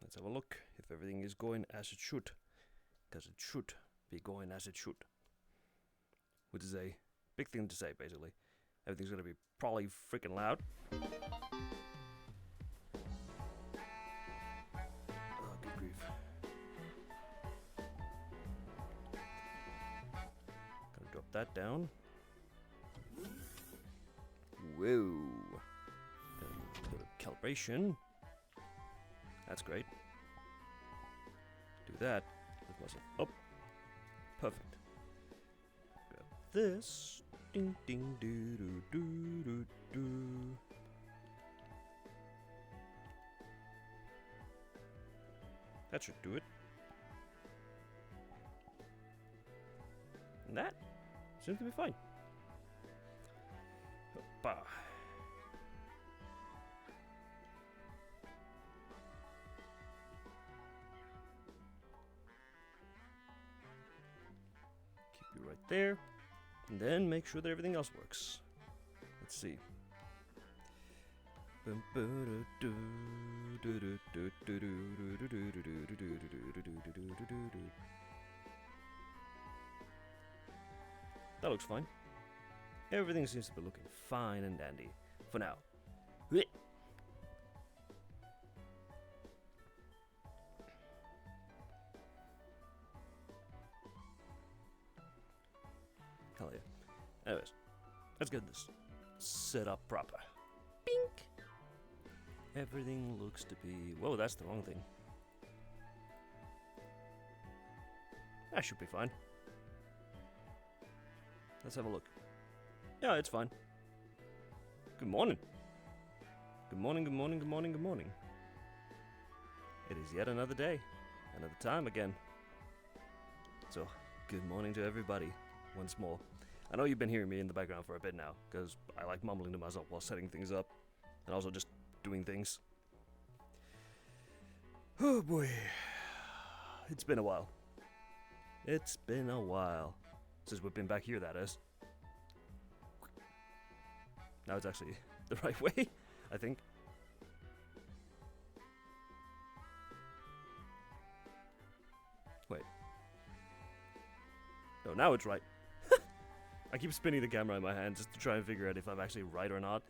Let's have a look if everything is going as it should. Because it should be going as it should. Which is a big thing to say, basically. Everything's gonna be probably freaking loud. Oh, good grief. Gonna drop that down. Whoa. Gonna do a bit of calibration. That's great. Do that. Lift myself up. Perfect. Grab this. Ding ding doo doo doo doo doo. That should do it. And that seems to be fine. Hoppa. Keep you right there. And then make sure that everything else works. Let's see. That looks fine. Everything seems to be looking fine and dandy for now. Hell yeah. Anyways, let's get this set up proper. Bink! Everything looks to be... Whoa, that's the wrong thing. That should be fine. Let's have a look. Yeah, it's fine. Good morning. Good morning, good morning, good morning, good morning. It is yet another day. Another time again. So, good morning to everybody. Once more. I know you've been hearing me in the background for a bit now, because I like mumbling to myself while setting things up, and also just doing things. Oh boy. It's been a while. It's been a while. Since we've been back here, that is. Now it's actually the right way, I think. Wait. No, now it's right. I keep spinning the camera in my hand just to try and figure out if I'm actually right or not,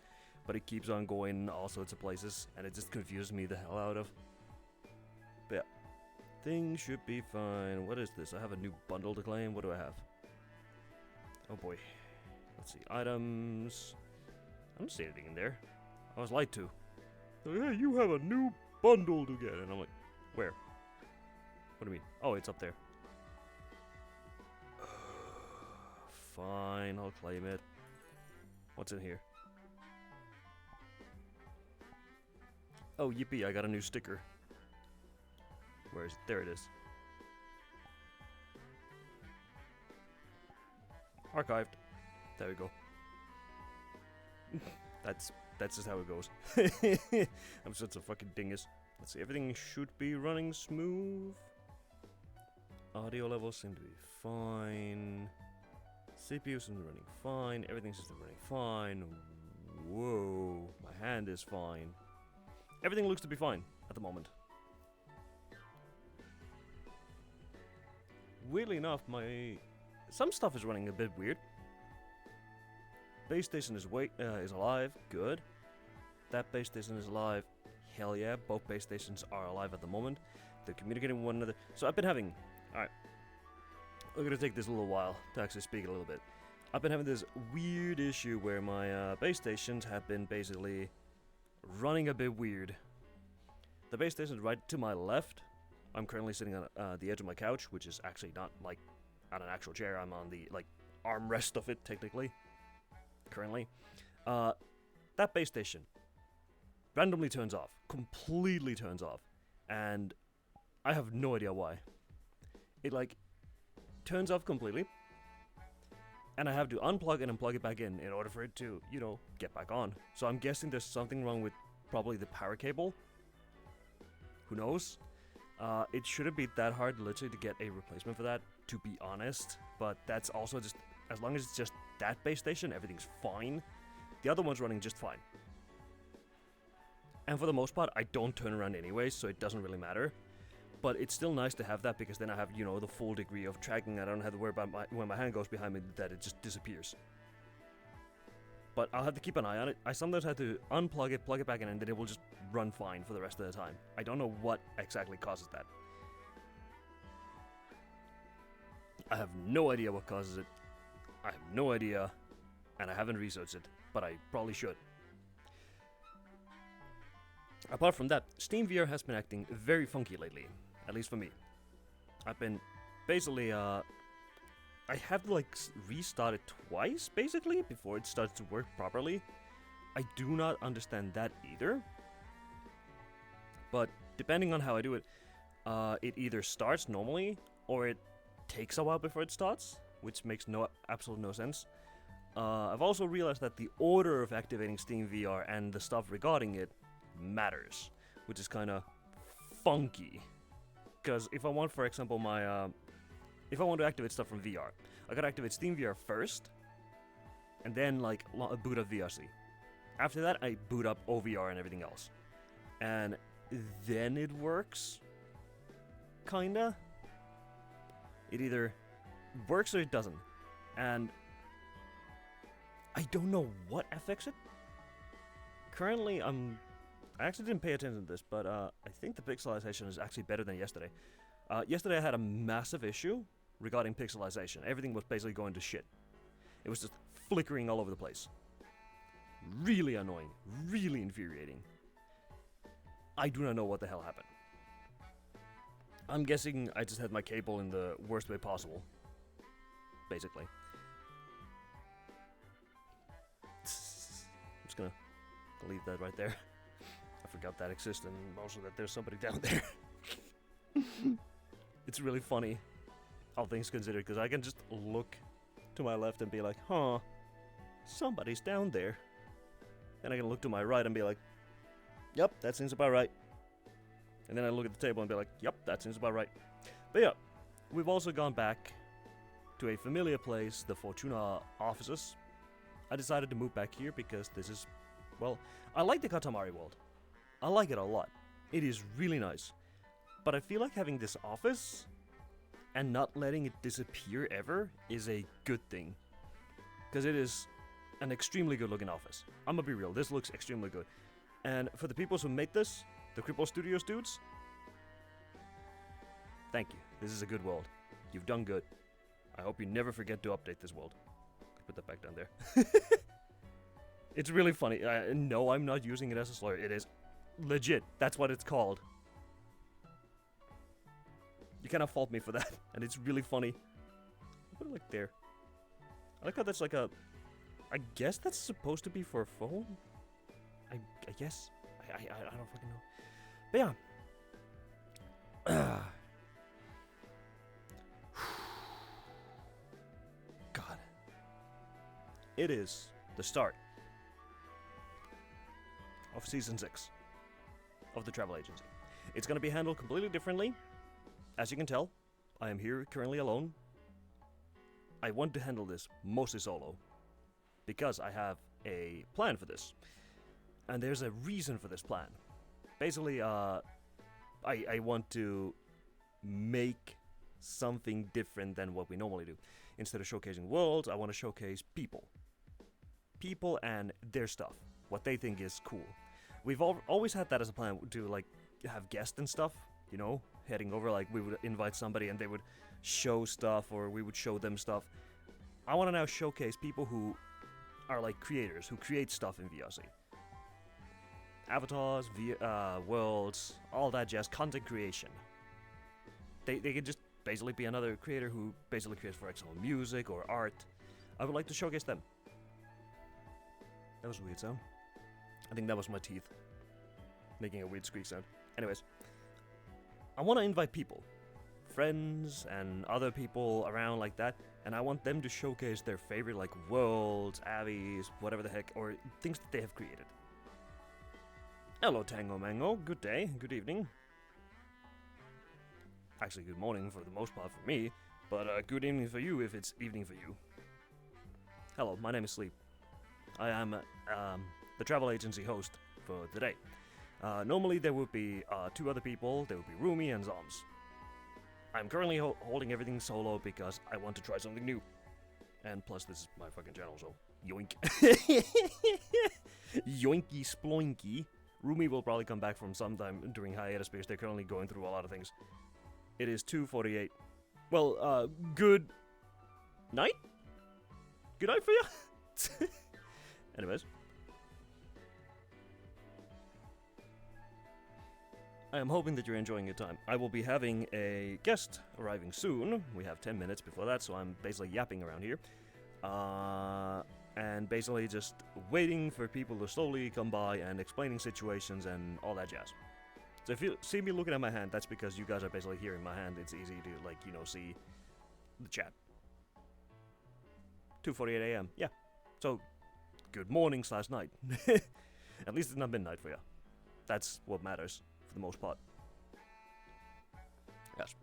but it keeps on going all sorts of places, and it just confuses me the hell out of. But yeah, things should be fine. What is this? I have a new bundle to claim. What do I have? Oh boy. Let's see. Items. I don't see anything in there. I was lied to. Hey, you have a new bundle to get. And I'm like, where? What do you mean? Oh, it's up there. Fine, I'll claim it. What's in here? Oh, yippee, I got a new sticker. Where is it? There it is. Archived. There we go. That's just how it goes. I'm such a fucking dingus. Let's see, everything should be running smooth. Audio levels seem to be fine. CPU seems to be running fine. Everything seems to be running fine. Whoa, my hand is fine. Everything looks to be fine at the moment. Weirdly enough, some stuff is running a bit weird. Base station is alive. Good. That base station is alive. Hell yeah. Both base stations are alive at the moment. They're communicating with one another. So I've been having... Alright. We're going to take this a little while to actually speak a little bit. I've been having this weird issue where my base stations have been basically running a bit weird. The base station is right to my left. I'm currently sitting on the edge of my couch, which is actually not like on an actual chair. I'm on the like armrest of it, technically. Currently. That base station randomly turns off. Completely turns off. And I have no idea why. It like turns off completely. And I have to unplug and unplug it back in order for it to, you know, get back on. So I'm guessing there's something wrong with probably the power cable. Who knows? It shouldn't be that hard literally to get a replacement for that, to be honest. But that's also just, as long as it's just that base station, everything's fine. The other one's running just fine. And for the most part, I don't turn around anyway, so it doesn't really matter. But it's still nice to have that because then I have, you know, the full degree of tracking. I don't have to worry about when my hand goes behind me that it just disappears. But I'll have to keep an eye on it. I sometimes have to unplug it, plug it back in, and then it will just run fine for the rest of the time. I don't know what exactly causes that. I have no idea what causes it. I have no idea, and I haven't researched it, but I probably should. Apart from that, Steam VR has been acting very funky lately, at least for me. I've been basically, I have to like restart it twice, basically, before it starts to work properly. I do not understand that either. But depending on how I do it, it either starts normally, or it takes a while before it starts, which makes absolutely no sense. I've also realized that the order of activating Steam VR and the stuff regarding it matters, which is kind of funky. Because if I want, for example, if I want to activate stuff from VR, I gotta activate Steam VR first, and then like boot up VRC. After that, I boot up OVR and everything else, and then it works. Kinda. It either works or it doesn't, and I don't know what affects it. Currently, I actually didn't pay attention to this, but I think the pixelization is actually better than yesterday. Yesterday I had a massive issue regarding pixelization. Everything was basically going to shit. It was just flickering all over the place. Really annoying. Really infuriating. I do not know what the hell happened. I'm guessing I just had my cable in the worst way possible. Basically. I'm just gonna leave that right there. I forgot that exists, and also that there's somebody down there. It's really funny, all things considered, because I can just look to my left and be like, huh, somebody's down there. Then I can look to my right and be like, yep, that seems about right. And then I look at the table and be like, yep, that seems about right. But yeah, we've also gone back to a familiar place, the Fortuna offices. I decided to move back here because this is, well, I like the Katamari world. I like it a lot. It is really nice. But I feel like having this office and not letting it disappear ever is a good thing. Because it is an extremely good looking office. I'm gonna be real, this looks extremely good. And for the people who made this, the Cripple Studios dudes, thank you. This is a good world. You've done good. I hope you never forget to update this world. Put that back down there. It's really funny. No, I'm not using it as a slur. It is legit. That's what it's called. You cannot fault me for that. And it's really funny. Put it like there. I like how that's like a... I guess that's supposed to be for a phone? I guess. I don't fucking know. But yeah. God. It is the start of Season 6 of the travel agency. It's going to be handled completely differently. As you can tell, I am here currently alone. I want to handle this mostly solo because I have a plan for this. And there's a reason for this plan. Basically, I want to make something different than what we normally do. Instead of showcasing worlds, I want to showcase people. People and their stuff. What they think is cool. We've always had that as a plan to like have guests and stuff, you know, heading over, like we would invite somebody and they would show stuff or we would show them stuff. I want to now showcase people who are like creators, who create stuff in VRC. Avatars, worlds, all that jazz, content creation. They could just basically be another creator who basically creates, for example, music or art. I would like to showcase them. That was a weird sound. I think that was my teeth making a weird squeak sound. Anyways, I want to invite people, friends and other people around like that, and I want them to showcase their favorite like worlds, avies, whatever the heck, or things that they have created. Hello Tango Mango, good day, good evening. Actually good morning for the most part for me, but good evening for you if it's evening for you. Hello, my name is Sleep. I am the travel agency host for today. Normally there would be 2 other people. There would be Rumi and Zoms. I'm currently holding everything solo because I want to try something new. And plus, this is my fucking channel, so yoink. Yoinky sploinky. Rumi will probably come back from sometime during hiatus because they're currently going through a lot of things. It is 2:48. Well, good night? Good night for you? Anyways. I am hoping that you're enjoying your time. I will be having a guest arriving soon. We have 10 minutes before that, so I'm basically yapping around here. And basically just waiting for people to slowly come by and explaining situations and all that jazz. So if you see me looking at my hand, that's because you guys are basically hearing my hand. It's easy to, like, you know, see the chat. 2:48 a.m. Yeah. So, good morning / night. At least it's not midnight for you. That's what matters. For the most part. Yes.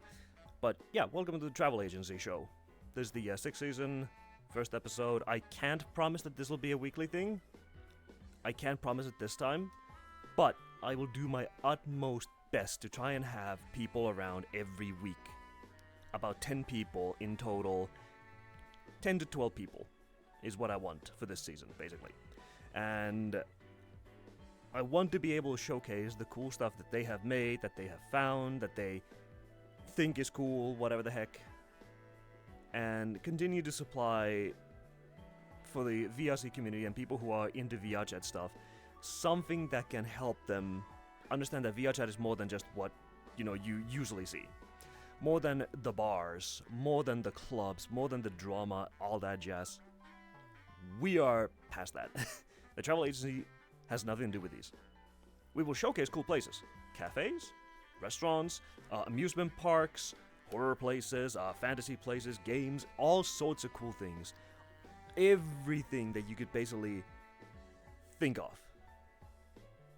But yeah, welcome to the Travel Agency show. This is the 6th season, 1st episode. I can't promise that this will be a weekly thing. I can't promise it this time. But I will do my utmost best to try and have people around every week. About 10 people in total. 10 to 12 people is what I want for this season, basically. And I want to be able to showcase the cool stuff that they have made, that they have found, that they think is cool, whatever the heck. And continue to supply, for the VRC community and people who are into VR chat stuff, something that can help them understand that VR chat is more than just what, you know, you usually see. More than the bars, more than the clubs, more than the drama, all that jazz. We are past that. The travel agency has nothing to do with these. We will showcase cool places. Cafes, restaurants, amusement parks, horror places, fantasy places, games, all sorts of cool things. Everything that you could basically think of.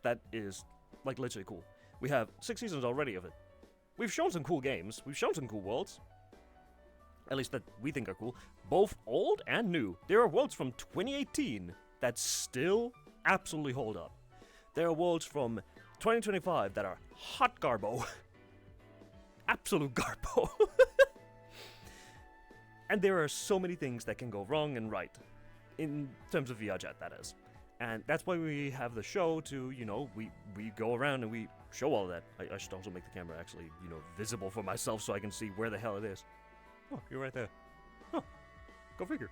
That is, like, literally cool. We have 6 seasons already of it. We've shown some cool games. We've shown some cool worlds. At least that we think are cool. Both old and new. There are worlds from 2018 that still absolutely hold up. There are worlds from 2025 that are hot garbo. Absolute garbo. And there are so many things that can go wrong and right. In terms of VR chat, that is. And that's why we have the show to, you know, we go around and we show all of that. I should also make the camera actually, you know, visible for myself so I can see where the hell it is. Oh, you're right there. Huh. Go figure.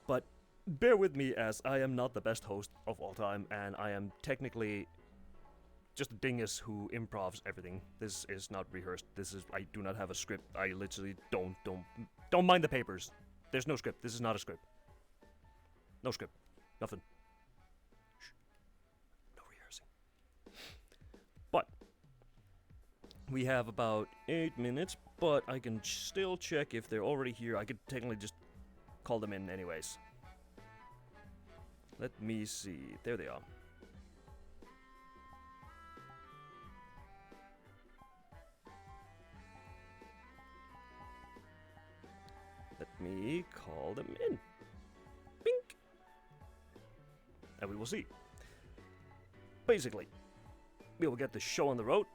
But bear with me as I am not the best host of all time, and I am technically just a dingus who improvs everything. This is not rehearsed. I do not have a script. I literally don't mind the papers. There's no script. This is not a script. No script. Nothing. Shh. No rehearsing. But we have about 8 minutes, but I can still check if they're already here. I could technically just call them in anyways. Let me see. There they are. Let me call them in. Bink! And we will see. Basically, we will get the show on the road,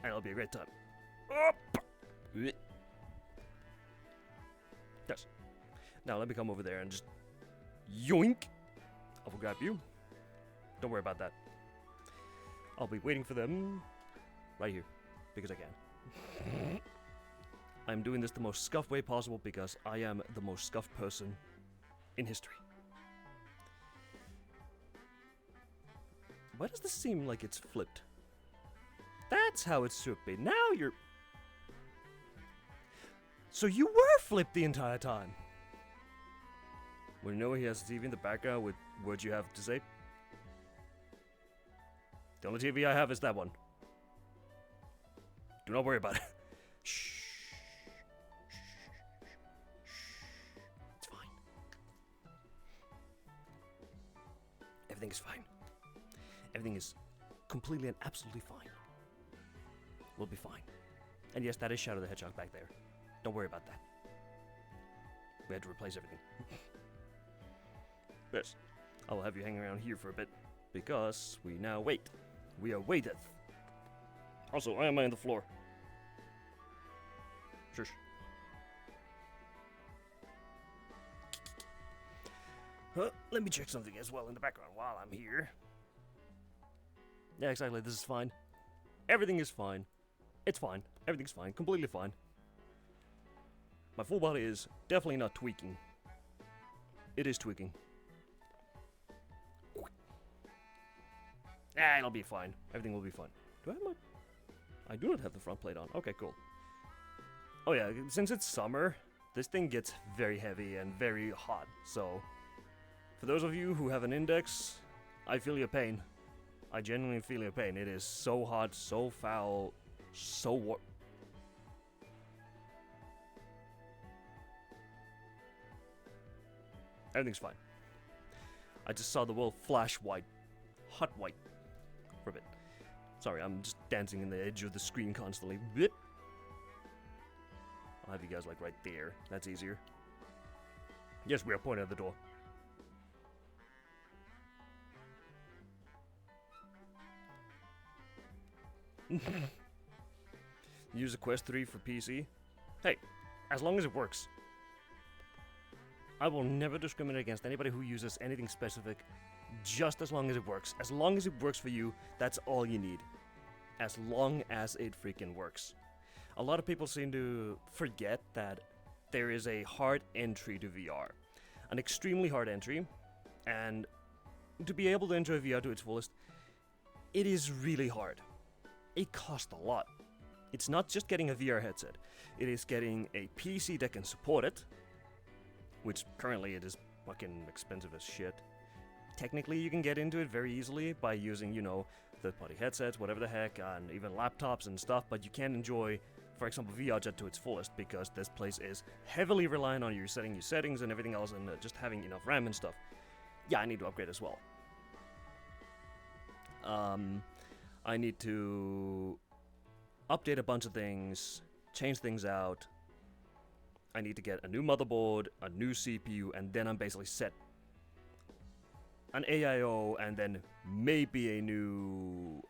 and it'll be a great time. Yes. Now let me come over there and just yoink! I will grab you. Don't worry about that. I'll be waiting for them right here, because I can. I'm doing this the most scuffed way possible because I am the most scuffed person in history. Why does this seem like it's flipped? That's how it should be. Now you're... So you were flipped the entire time. When you know he has a TV in the background with words you have to say. The only TV I have is that one. Do not worry about it. Shh. It's fine. Everything is fine. Everything is completely and absolutely fine. We'll be fine. And yes, that is Shadow the Hedgehog back there. Don't worry about that. We had to replace everything. Yes. I will have you hang around here for a bit. because we now wait. We are waited. Also, I am on the floor. Shush. Let me check something as well in the background while I'm here. Yeah, exactly, this is fine. Everything is fine. It's fine. Everything's fine. Completely fine. My full body is definitely not tweaking. It is tweaking. Ah, it'll be fine. Everything will be fine. Do I have my... I do not have the front plate on. Okay, cool. Oh yeah, since it's summer, this thing gets very heavy and very hot, so... For those of you who have an index, I feel your pain. I genuinely feel your pain. It is so hot, so foul, so warm. Everything's fine. I just saw the world flash white. Hot white. For a bit. Sorry, I'm just dancing in the edge of the screen constantly. Blip. I'll have you guys like right there. That's easier. Yes, we are pointing at the door. Use a Quest 3 for PC. Hey, as long as it works. I will never discriminate against anybody who uses anything specific, just as long as it works. As long as it works for you, that's all you need. As long as it freaking works. A lot of people seem to forget that there is a hard entry to VR. An extremely hard entry, and to be able to enjoy VR to its fullest, it is really hard. It costs a lot. It's not just getting a VR headset. It is getting a PC that can support it, which currently it is fucking expensive as shit. Technically, you can get into it very easily by using, you know, third-party headsets, whatever the heck, and even laptops and stuff, but you can't enjoy, for example, VRChat to its fullest because this place is heavily reliant on you setting your settings and everything else and just having enough RAM and stuff. Yeah, I need to upgrade as well. I need to update a bunch of things, change things out. I need to get a new motherboard, a new CPU, and then I'm basically set. An AIO, and then maybe a new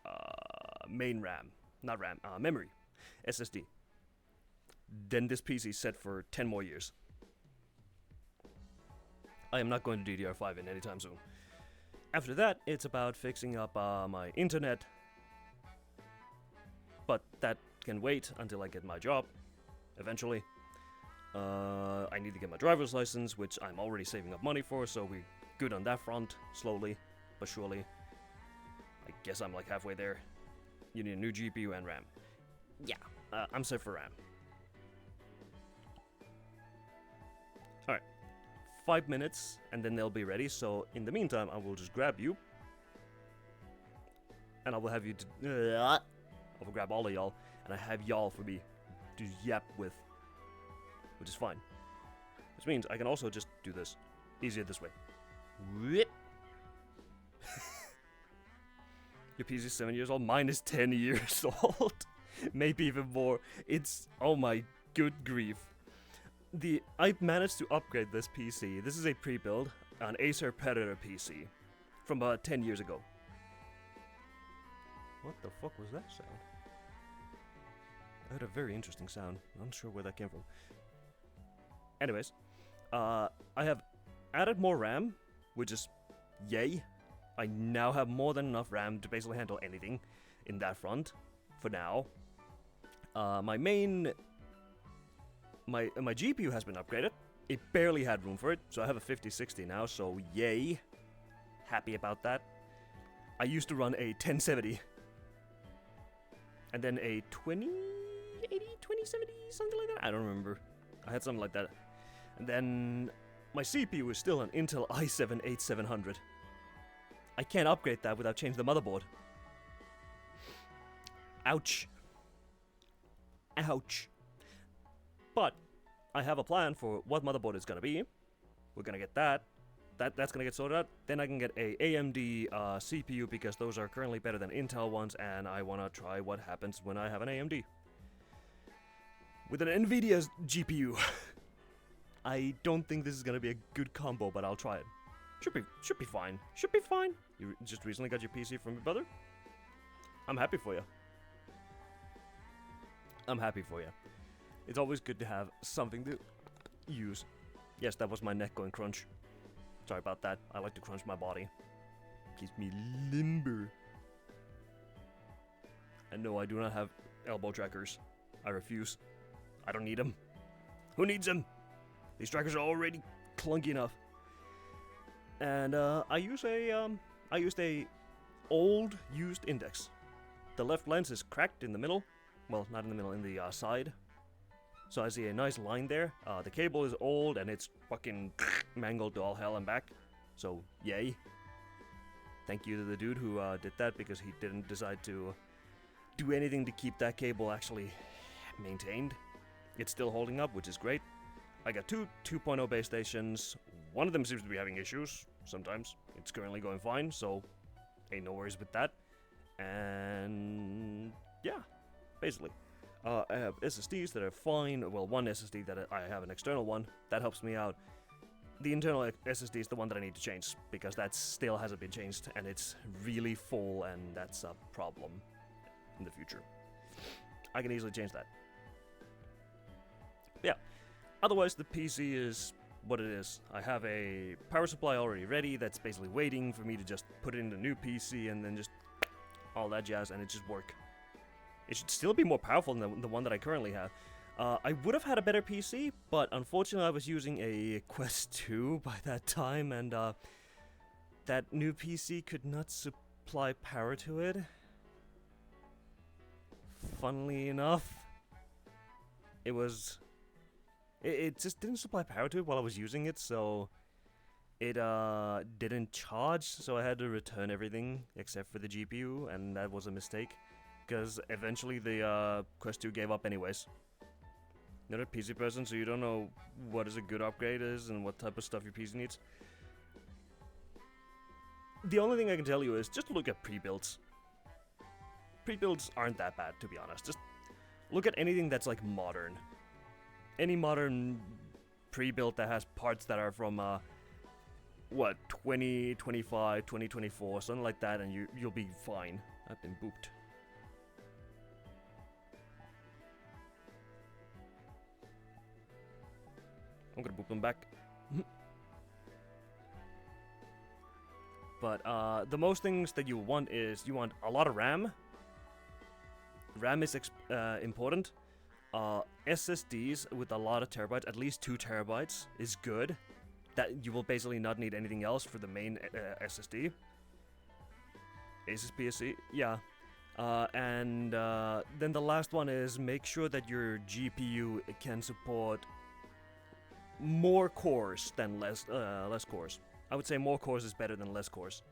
main RAM. Not RAM, memory. SSD. Then this PC is set for 10 more years. I am not going to DDR5 in anytime soon. After that, it's about fixing up my internet. But that can wait until I get my job, eventually. I need to get my driver's license, which I'm already saving up money for, so we're good on that front, slowly but surely. I guess I'm like halfway there. You need a new GPU and RAM. Yeah, I'm set for RAM. Alright, 5 minutes, and then they'll be ready, so in the meantime, I will just grab you. And I will have you I will grab all of y'all, and I have y'all for me to yap with. Which is fine. Which means I can also just do this. Easier this way. Whip. Your PC is 7 years old, mine is 10 years old. Maybe even more. It's, oh my good grief. I managed to upgrade this PC. This is a pre-build, an Acer Predator PC from about 10 years ago. What the fuck was that sound? I heard a very interesting sound. I'm not sure where that came from. Anyways, I have added more RAM, which is yay. I now have more than enough RAM to basically handle anything in that front, for now. My GPU has been upgraded. It barely had room for it, so I have a 5060 now, so yay. Happy about that. I used to run a 1070. And then a 2080, 2070, something like that? I don't remember. I had something like that. And then my CPU is still an Intel i7-8700. I can't upgrade that without changing the motherboard. Ouch. Ouch. But I have a plan for what motherboard it's gonna be. We're gonna get that. That's gonna get sorted out. Then I can get a AMD CPU because those are currently better than Intel ones, and I wanna try what happens when I have an AMD with an NVIDIA GPU. I don't think this is gonna be a good combo, but I'll try it. Should be fine. Should be fine. You just recently got your PC from your brother? I'm happy for you. I'm happy for you. It's always good to have something to use. Yes, that was my neck going crunch. Sorry about that. I like to crunch my body. Keeps me limber. And no, I do not have elbow trackers. I refuse. I don't need them. Who needs them? These trackers are already clunky enough. And I used a old used index. The left lens is cracked in the middle. Well, not in the middle, in the side. So I see a nice line there. The cable is old and it's fucking mangled to all hell and back. So, yay. Thank you to the dude who did that, because he didn't decide to do anything to keep that cable actually maintained. It's still holding up, which is great. I got two 2.0 base stations. One of them seems to be having issues sometimes. It's currently going fine, so ain't no worries with that. And yeah, basically. I have SSDs that are fine. Well, one SSD that I have an external one. That helps me out. The internal SSD is the one that I need to change, because that still hasn't been changed, and it's really full, and that's a problem in the future. I can easily change that. Yeah. Otherwise, the PC is what it is. I have a power supply already ready that's basically waiting for me to just put it in the new PC and then just all that jazz, and it just work. It should still be more powerful than the one that I currently have. I would have had a better PC, but unfortunately I was using a Quest 2 by that time, and that new PC could not supply power to it. Funnily enough, it just didn't supply power to it while I was using it, so it didn't charge, so I had to return everything except for the GPU, and that was a mistake, because eventually the Quest 2 gave up anyways. You're not a PC person, so you don't know what is a good upgrade is and what type of stuff your PC needs. The only thing I can tell you is just look at pre-builds. Pre-builds aren't that bad, to be honest. Just look at anything that's like modern. Any modern pre-build that has parts that are from, what, 2025, 2024, something like that, and you'll be fine. I've been booped. I'm gonna boop them back. But the most things that you want is you want a lot of RAM. RAM is important. SSDs with a lot of terabytes, at least 2 terabytes, is good. That you will basically not need anything else for the main SSD. Asus PSC, yeah. And then the last one is make sure that your GPU can support more cores than less cores. I would say more cores is better than less cores.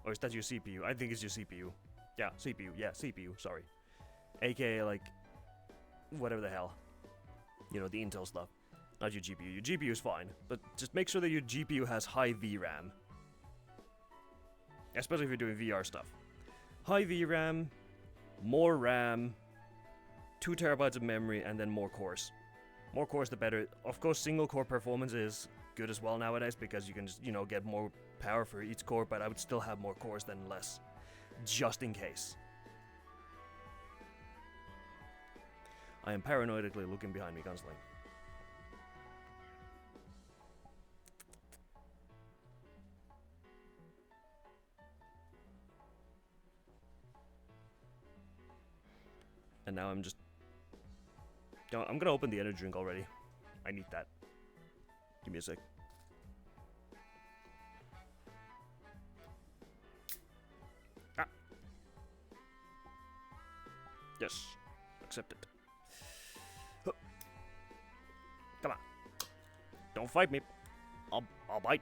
Or is that your CPU? I think it's your CPU. Yeah, CPU. Yeah, CPU. Sorry. AKA like whatever the hell. You know, the Intel stuff. Not your GPU. Your GPU is fine, but just make sure that your GPU has high VRAM. Especially if you're doing VR stuff. High VRAM, more RAM, 2 terabytes of memory, and then more cores. More cores the better. Of course, single core performance is good as well nowadays, because you can just, you know, get more power for each core, but I would still have more cores than less. Just in case. I am paranoidically looking behind me constantly. And now I'm just... I'm gonna open the energy drink already. I need that. Give me a sec. Ah! Yes. Accept it. Huh. Come on. Don't fight me. I'll bite.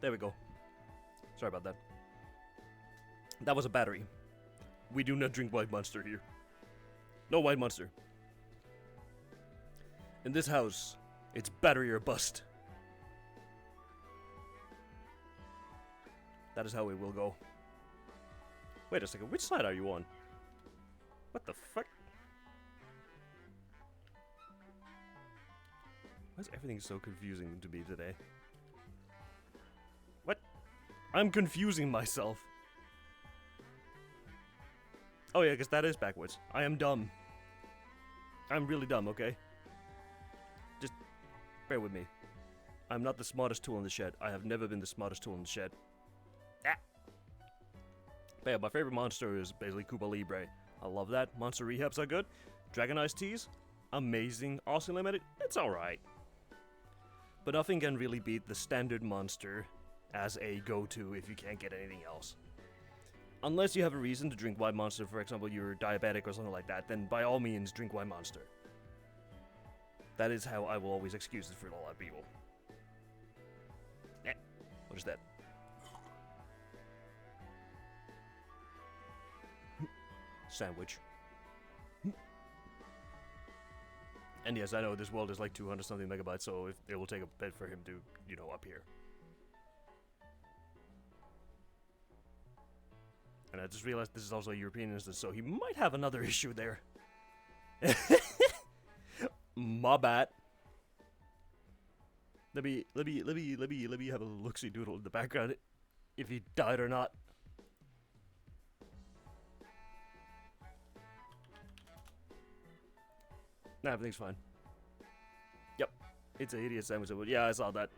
There we go. Sorry about that. That was a battery. We do not drink White Monster here. No White Monster. In this house, it's battery or bust. That is how it will go. Wait a second, which side are you on? What the fuck? Why is everything so confusing to me today? What? I'm confusing myself. Oh yeah, because that is backwards. I am dumb. I'm really dumb, okay? Just bear with me. I'm not the smartest tool in the shed. I have never been the smartest tool in the shed. Ah! But yeah, my favorite monster is basically Koopa Libre. I love that. Monster rehabs are good. Dragon Ice Teas, amazing. Aussie Limited, it's alright. But nothing can really beat the standard monster as a go-to if you can't get anything else. Unless you have a reason to drink White Monster, for example, you're diabetic or something like that, then by all means drink White Monster. That is how I will always excuse it for a lot of people. What is that? Sandwich. And yes, I know this world is like 200 something megabytes, so it will take a bit for him to, you know, appear. And I just realized this is also a European instance, so he might have another issue there. My bad. Let me have a look-see doodle in the background, if he died or not. Nah, everything's fine. Yep, it's an idiot sandwich. Yeah, I saw that.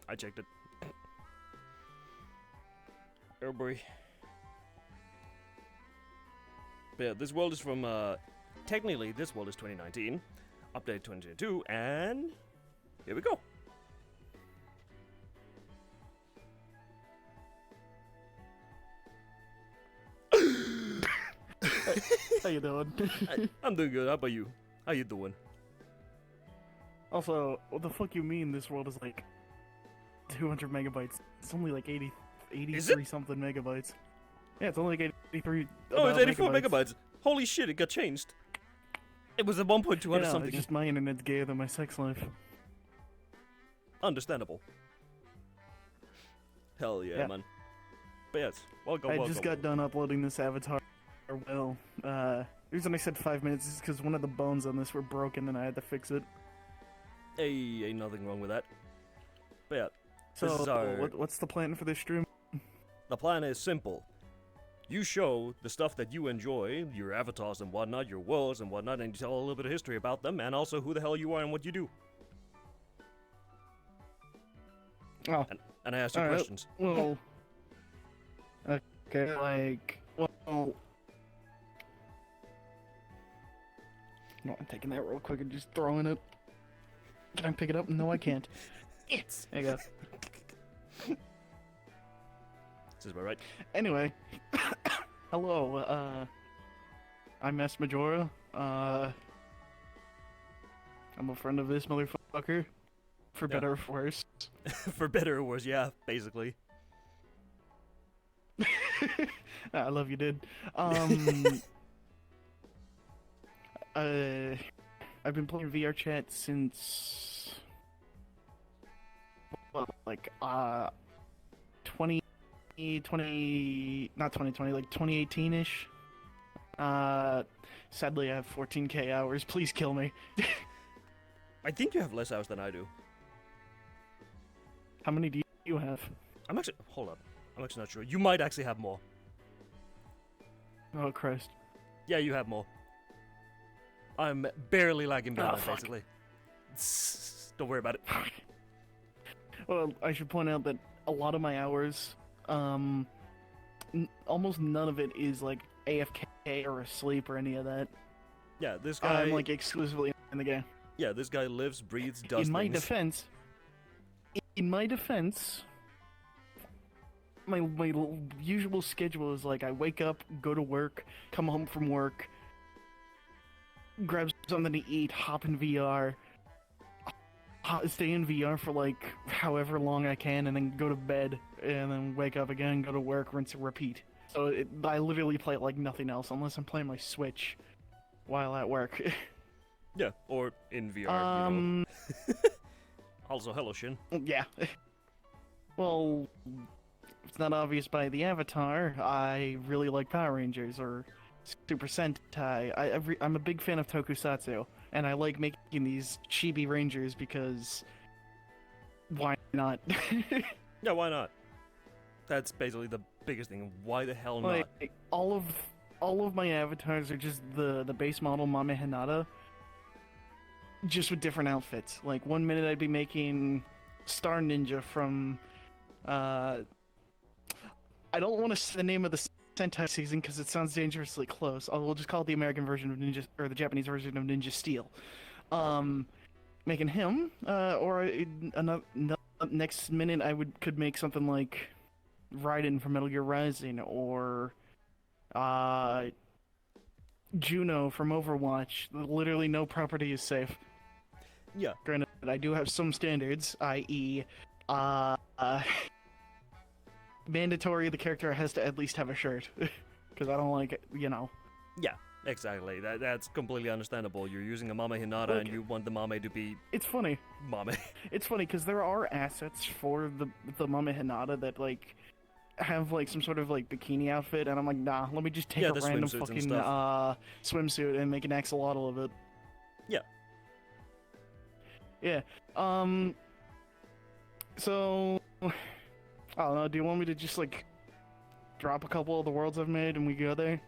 I checked it. Oh boy. But yeah, this world is from, technically this world is 2019, updated 2022, and here we go. How you doing? I'm doing good. How about you? How you doing? Also, what the fuck you mean this world is like 200 megabytes? It's only like 83 something megabytes. Yeah, it's only like 83. Oh, it's 84 megabytes. Holy shit, it got changed. It was at 1.200 something. It's just my internet's gayer than my sex life. Understandable. Hell yeah, man. But yes, welcome. I just got done uploading this avatar. Well, the reason I said 5 minutes is because one of the bones on this were broken and I had to fix it. Hey, ain't nothing wrong with that. But yeah, so what's the plan for this stream? The plan is simple. You show the stuff that you enjoy, your avatars and whatnot, your worlds and whatnot, and you tell a little bit of history about them, and also who the hell you are and what you do. Oh. And I ask you questions. Well, okay, like, well... No, I'm taking that real quick and just throwing it. Can I pick it up? No, I can't. Yes! There you go. This is my right. Anyway, hello, I'm S. Majora. I'm a friend of this motherfucker. For better or for worse. For better or worse, yeah, basically. I love you, dude. I've been playing VR chat since... well, like, 2018-ish. Sadly I have 14k hours, please kill me. I think you have less hours than I do. How many do you have? I'm actually, hold up, I'm actually not sure. You might actually have more. Oh Christ. Yeah, you have more. I'm barely lagging behind, fuck. basically. Don't worry about it. Well, I should point out that a lot of my hours, almost none of it is like AFK or asleep or any of that. Yeah, this guy... I'm like exclusively in the game. Yeah, this guy lives, breathes, does In my things. defense, my usual schedule is like I wake up, go to work, come home from work, grab something to eat, hop in VR, stay in VR for like however long I can, and then go to bed, and then wake up again, go to work, rinse and repeat. So I literally play it like nothing else, unless I'm playing my Switch while at work. Yeah, or in VR, you know. Also, hello, Shin. Yeah. Well, it's not obvious by the avatar, I really like Power Rangers, or Super Sentai. I'm a big fan of Tokusatsu. and I like making these chibi rangers because why not? Yeah, why not? That's basically the biggest thing. Why the hell not? Like all of my avatars are just the base model Mame Hinata, just with different outfits. Like 1 minute I'd be making Star Ninja from I don't want to say the name of the Sentai season because it sounds dangerously close. We'll just call it the American version of Ninja, or the Japanese version of Ninja Steel. Making him, or next minute I could make something like Raiden from Metal Gear Rising, or Juno from Overwatch. Literally no property is safe. Yeah. Granted, I do have some standards, i.e., mandatory the character has to at least have a shirt, because I don't like it, you know. Yeah, exactly. That's completely understandable. You're using a Mame Hinata Look, and you want the Mame to be It's funny. Mame. It's funny because there are assets for the Mame Hinata that like have like some sort of like bikini outfit, and I'm like, nah, let me just take Yeah, a the random swimsuits and fucking stuff. swimsuit and make an axolotl of it. Yeah. Yeah. So I don't know. Do you want me to just like drop a couple of the worlds I've made and we go there?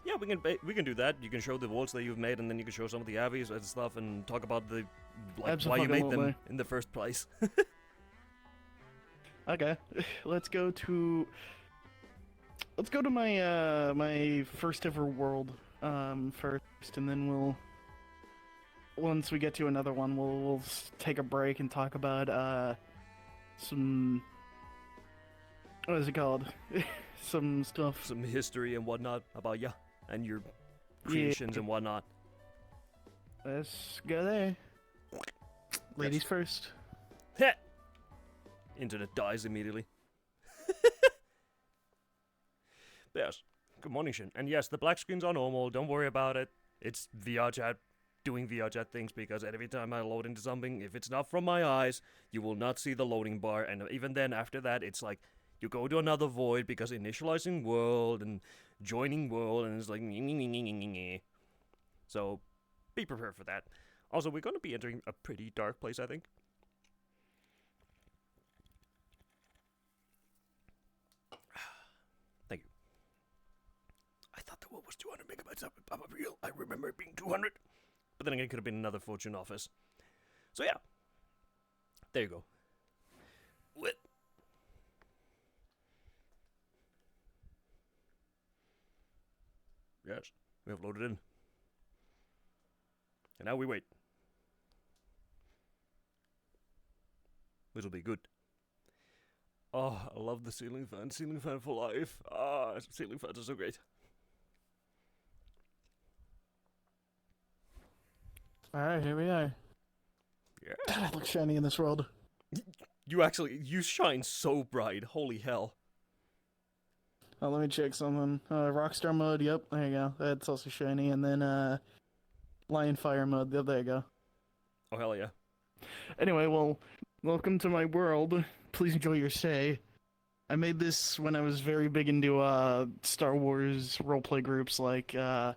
Yeah, we can do that. You can show the worlds that you've made, and then you can show some of the avies and stuff, and talk about the why you made them Abso-fucking-lutely. in the first place. Okay, let's go to my my first ever world first, and then once we get to another one, we'll take a break and talk about some, what is it called? Some stuff. Some history and whatnot about ya and your creations and whatnot. Let's go there. Ladies first. Heh! Internet dies immediately. Yes. Good morning, Shin. And yes, the black screens are normal. Don't worry about it. It's VR chat doing VR chat things, because every time I load into something, if it's not from my eyes, you will not see the loading bar. And even then, after that, it's like you go to another void because initializing world and joining world, and it's like so be prepared for that. Also, we're going to be entering a pretty dark place, I think. Thank you. I thought the world was 200 megabytes up. I'm real. I remember it being 200. But then again, it could have been another Fortune office. So yeah. There you go. What? Yes, we have loaded in. And now we wait. This'll be good. Oh, I love the ceiling fan. Ceiling fan for life. Ah, ceiling fans are so great. Alright, here we are. Yeah. God, I look shiny in this world. You shine so bright. Holy hell. Oh, let me check something. Rockstar mode, yep, there you go. That's also shiny. And then, Lion Fire mode, yep, there you go. Oh, hell yeah. Anyway, well, welcome to my world. Please enjoy your stay. I made this when I was very big into, Star Wars roleplay groups like, the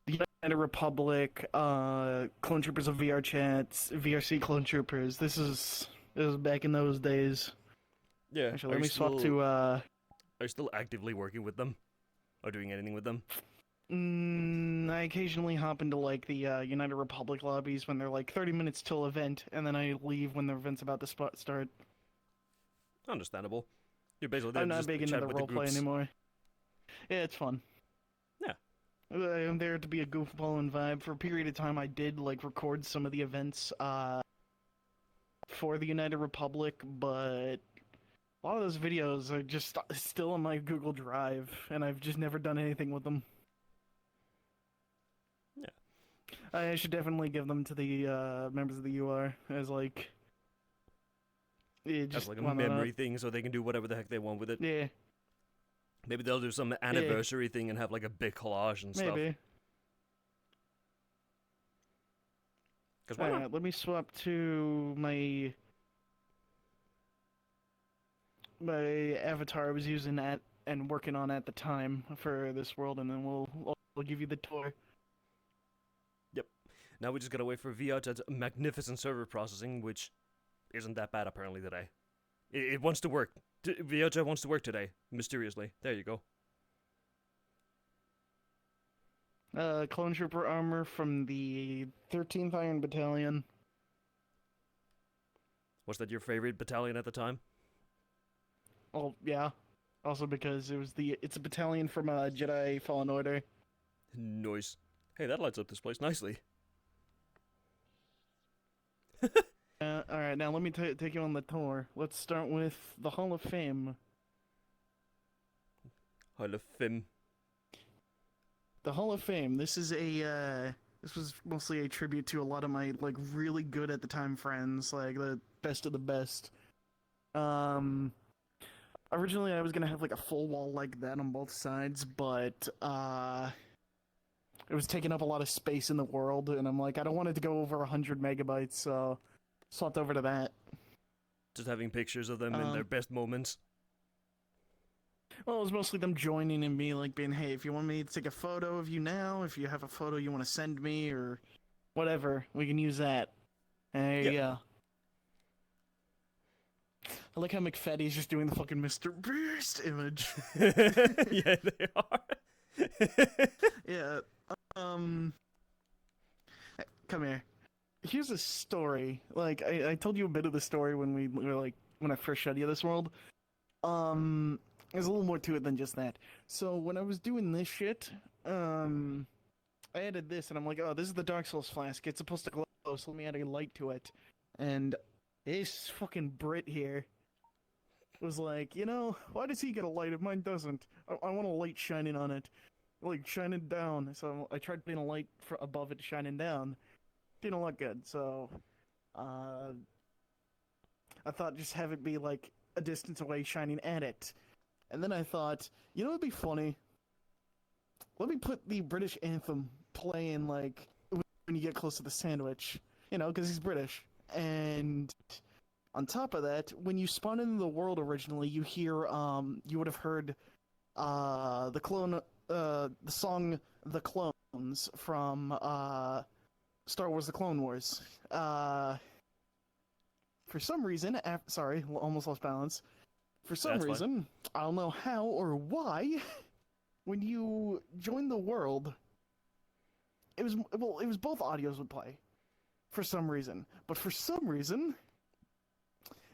United Republic, Clone Troopers of VR Chats, VRC Clone Troopers. This was back in those days. Yeah. Actually, let me swap to, Are you still actively working with them? Or doing anything with them? I occasionally hop into like the United Republic lobbies when they're like 30 minutes till event, and then I leave when the event's about to start. Understandable. You're basically there I'm to not just big into chat the with the roleplay groups. anymore. Yeah, it's fun. Yeah. I'm there to be a goofball and vibe. For a period of time, I did like record some of the events for the United Republic, but a lot of those videos are just still on my Google Drive, and I've just never done anything with them. Yeah. I should definitely give them to the members of the UR as like, As like a memory thing, so they can do whatever the heck they want with it. Yeah. Maybe they'll do some anniversary thing and have like a big collage and stuff. Maybe. Because why not? Alright, let me swap to my avatar I was using and working on at the time for this world, and then I'll give you the tour. Now we just gotta wait for VRChat's magnificent server processing, which isn't that bad apparently today. It wants to work. VRChat wants to work today, mysteriously. There you go. Clone Trooper armor from the 13th Iron Battalion. Was that your favorite battalion at the time? Oh, yeah. Also because it's a battalion from Jedi Fallen Order. Nice. Hey, that lights up this place nicely. Alright, now let me take you on the tour. Let's start with the Hall of Fame. Hall of Fame. The Hall of Fame. This is this was mostly a tribute to a lot of my, like, really good at the time friends, like, the best of the best. Originally I was gonna have, like, a full wall like that on both sides, but, it was taking up a lot of space in the world, and I'm like, I don't want it to go over 100 megabytes, so swapped over to that. Just having pictures of them in their best moments. Well, it was mostly them joining and me, like, being, hey, if you want me to take a photo of you now, if you have a photo you want to send me, or whatever, we can use that. There you go. I like how McFetty's just doing the fucking Mr. Beast image. Yeah, they are. Yeah. Come here. Here's a story. Like, I told you a bit of the story when we were, like, when I first showed you this world. There's a little more to it than just that. So, when I was doing this shit, I added this, and I'm like, oh, this is the Dark Souls flask. It's supposed to glow, so let me add a light to it. And this fucking Brit here was like, you know, why does he get a light if mine doesn't? I want a light shining on it. Like, shining down. So I tried putting a light above it shining down. Didn't look good, so I thought just have it be, like, a distance away shining at it. And then I thought, you know what'd be funny? Let me put the British anthem playing, like, when you get close to the sandwich. You know, because he's British. And on top of that, when you spawn into the world originally, you hear, you would have heard, the song The Clones from, Star Wars The Clone Wars. For some reason, sorry, almost lost balance. For some reason, I don't know how or why, when you join the world, it was both audios would play. For some reason. But for some reason,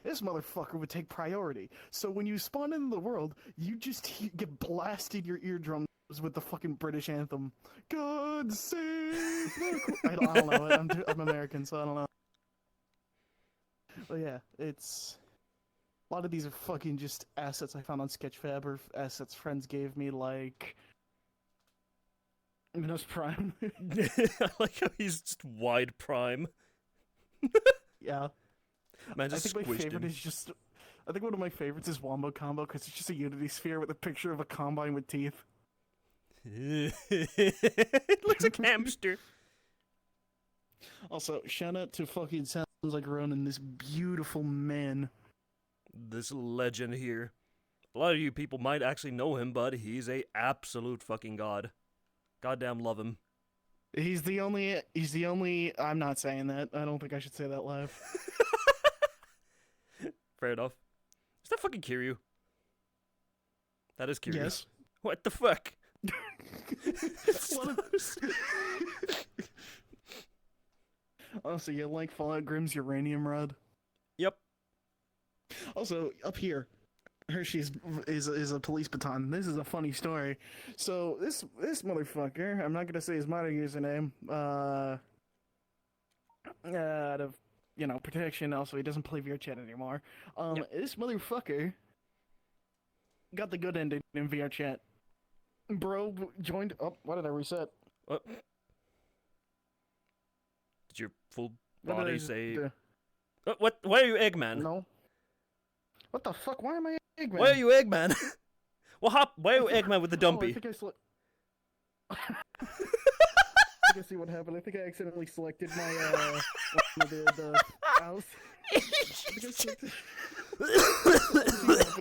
this motherfucker would take priority. So when you spawn into the world, you just get blasted your eardrums with the fucking British anthem. God save the Queen. I don't know it. I'm American, so I don't know. But yeah, it's... A lot of these are fucking just assets I found on Sketchfab, or assets friends gave me, like... Minos Prime. I like how he's just wide prime. Yeah. Man, I just think my favorite him. is just... I think one of my favorites is Wombo Combo, because it's just a Unity sphere with a picture of a combine with teeth. It looks like a hamster. Also, shout out to fucking Sounds Like Ronan, this beautiful man. This legend here. A lot of you people might actually know him, but he's a absolute fucking god. Goddamn love him. He's the only, I'm not saying that. I don't think I should say that live. Fair enough. Is that fucking Kiryu? That is Kiryu. Yes. What the fuck? Also, you like Fallout Grimm's uranium rod? Yep. Also, up here, Hershey's is a police baton. This is a funny story. So this motherfucker, I'm not gonna say his modern username, out of, you know, protection. Also, he doesn't play VRChat anymore. This motherfucker got the good ending in VRChat. Bro joined. Oh, why did I reset? What? Did your full body say? What? Why are you Eggman? No. What the fuck? Why am I Eggman? Why are you Eggman? Well, why are you Eggman with the dumpy? I think I think I see what happened. I think I accidentally selected my the house.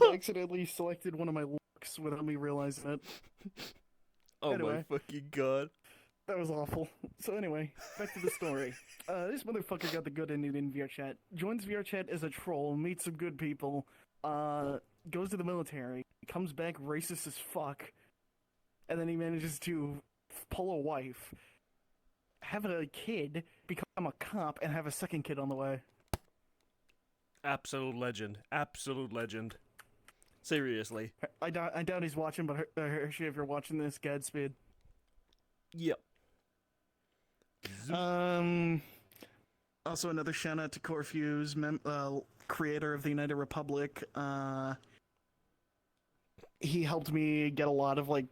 I accidentally selected one of my looks without me realizing it. Oh anyway. my fucking god! That was awful. So anyway, back to the story. This motherfucker got the good ending in VRChat. Joins VRChat as a troll, meets some good people, goes to the military, comes back racist as fuck, and then he manages to pull a wife, have a kid, become a cop, and have a second kid on the way. Absolute legend. Absolute legend. Seriously. I doubt he's watching, but Hershey, if you're watching this, Godspeed. Yep. Also another shout out to Corfuse, creator of the United Republic. He helped me get a lot of a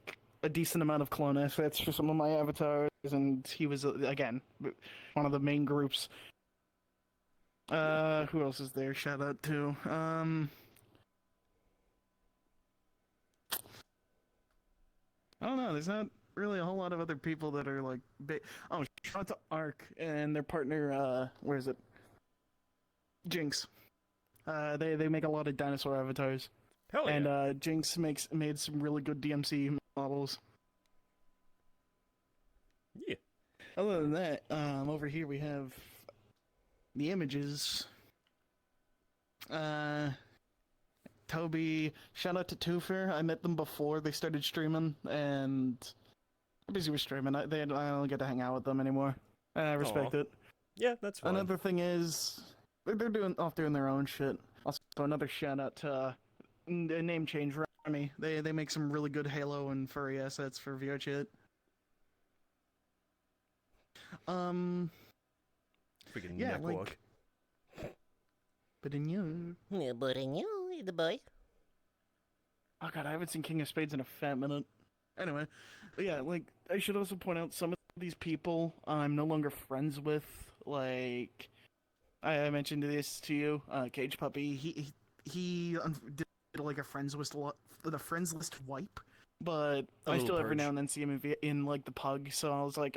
decent amount of clone assets for some of my avatars, and he was again one of the main groups. Who else is there? Shout out to I don't know. There's not really a whole lot of other people that are like big. Oh, shout out to Ark and their partner. Where is it? Jinx. They make a lot of dinosaur avatars. Hell yeah. And Jinx made some really good DMC models. Yeah. Other than that, over here we have the images. Toby, shout out to Twofer. I met them before they started streaming, and I'm busy with streaming. I don't get to hang out with them anymore. I respect it. Yeah, that's fine. Another thing is, they're doing their own shit. Also, another shout out to name change Remy. They make some really good Halo and furry assets for VRChat. Freaking yeah, network. But in you. Yeah, but in you, the boy. Oh god, I haven't seen King of Spades in a fat minute. Anyway, yeah, I should also point out some of these people I'm no longer friends with. Like, I mentioned this to you, Cage Puppy. He did a friends list wipe, but I still every now and then see him in the pug. So I was like,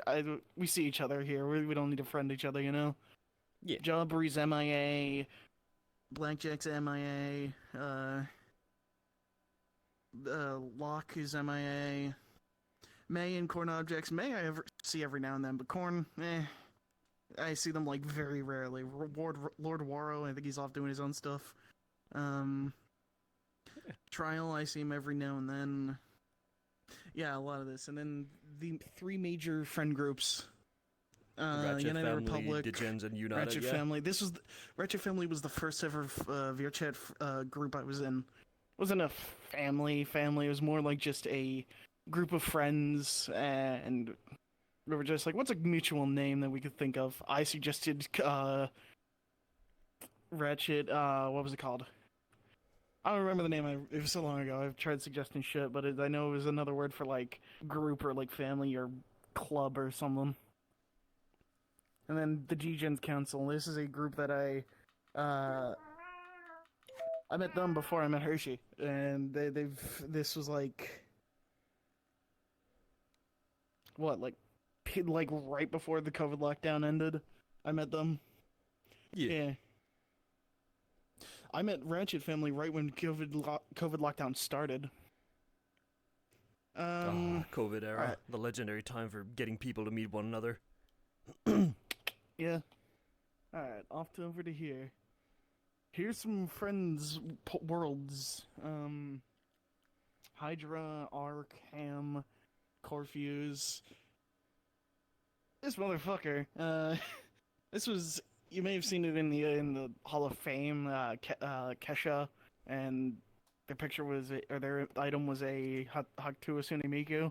we see each other here. We don't need to friend each other, you know. Yeah. Jawberry's MIA. Blackjack's MIA. Locke is MIA. May and Corn Objects. May I see every now and then, but Corn, I see them very rarely. Lord Waro, I think he's off doing his own stuff. Trial, I see him every now and then. Yeah, a lot of this. And then the three major friend groups. Ratchet United Family, Republic, Digens, and United. Ratchet Family. Ratchet Family was the first ever VRChat group I was in. It wasn't a family. It was more like just a group of friends, and we were just like, what's a mutual name that we could think of? I suggested Ratchet. What was it called? I don't remember the name. It was so long ago. I've tried suggesting shit, but I know it was another word for group or family or club or something. And then the G-Gens Council. This is a group that I met them before I met Hershey, and this was right before the COVID lockdown ended. I met them. Yeah. I met Ratchet Family right when COVID lockdown started. COVID era, right. the legendary time for getting people to meet one another. Yeah. Alright, off to over to here. Here's some friends worlds. Hydra, Ark, Ham, Corfuse. This motherfucker. This was, you may have seen it in the Hall of Fame. Kesha, and their picture was their item was a Hakuto Sunemiku.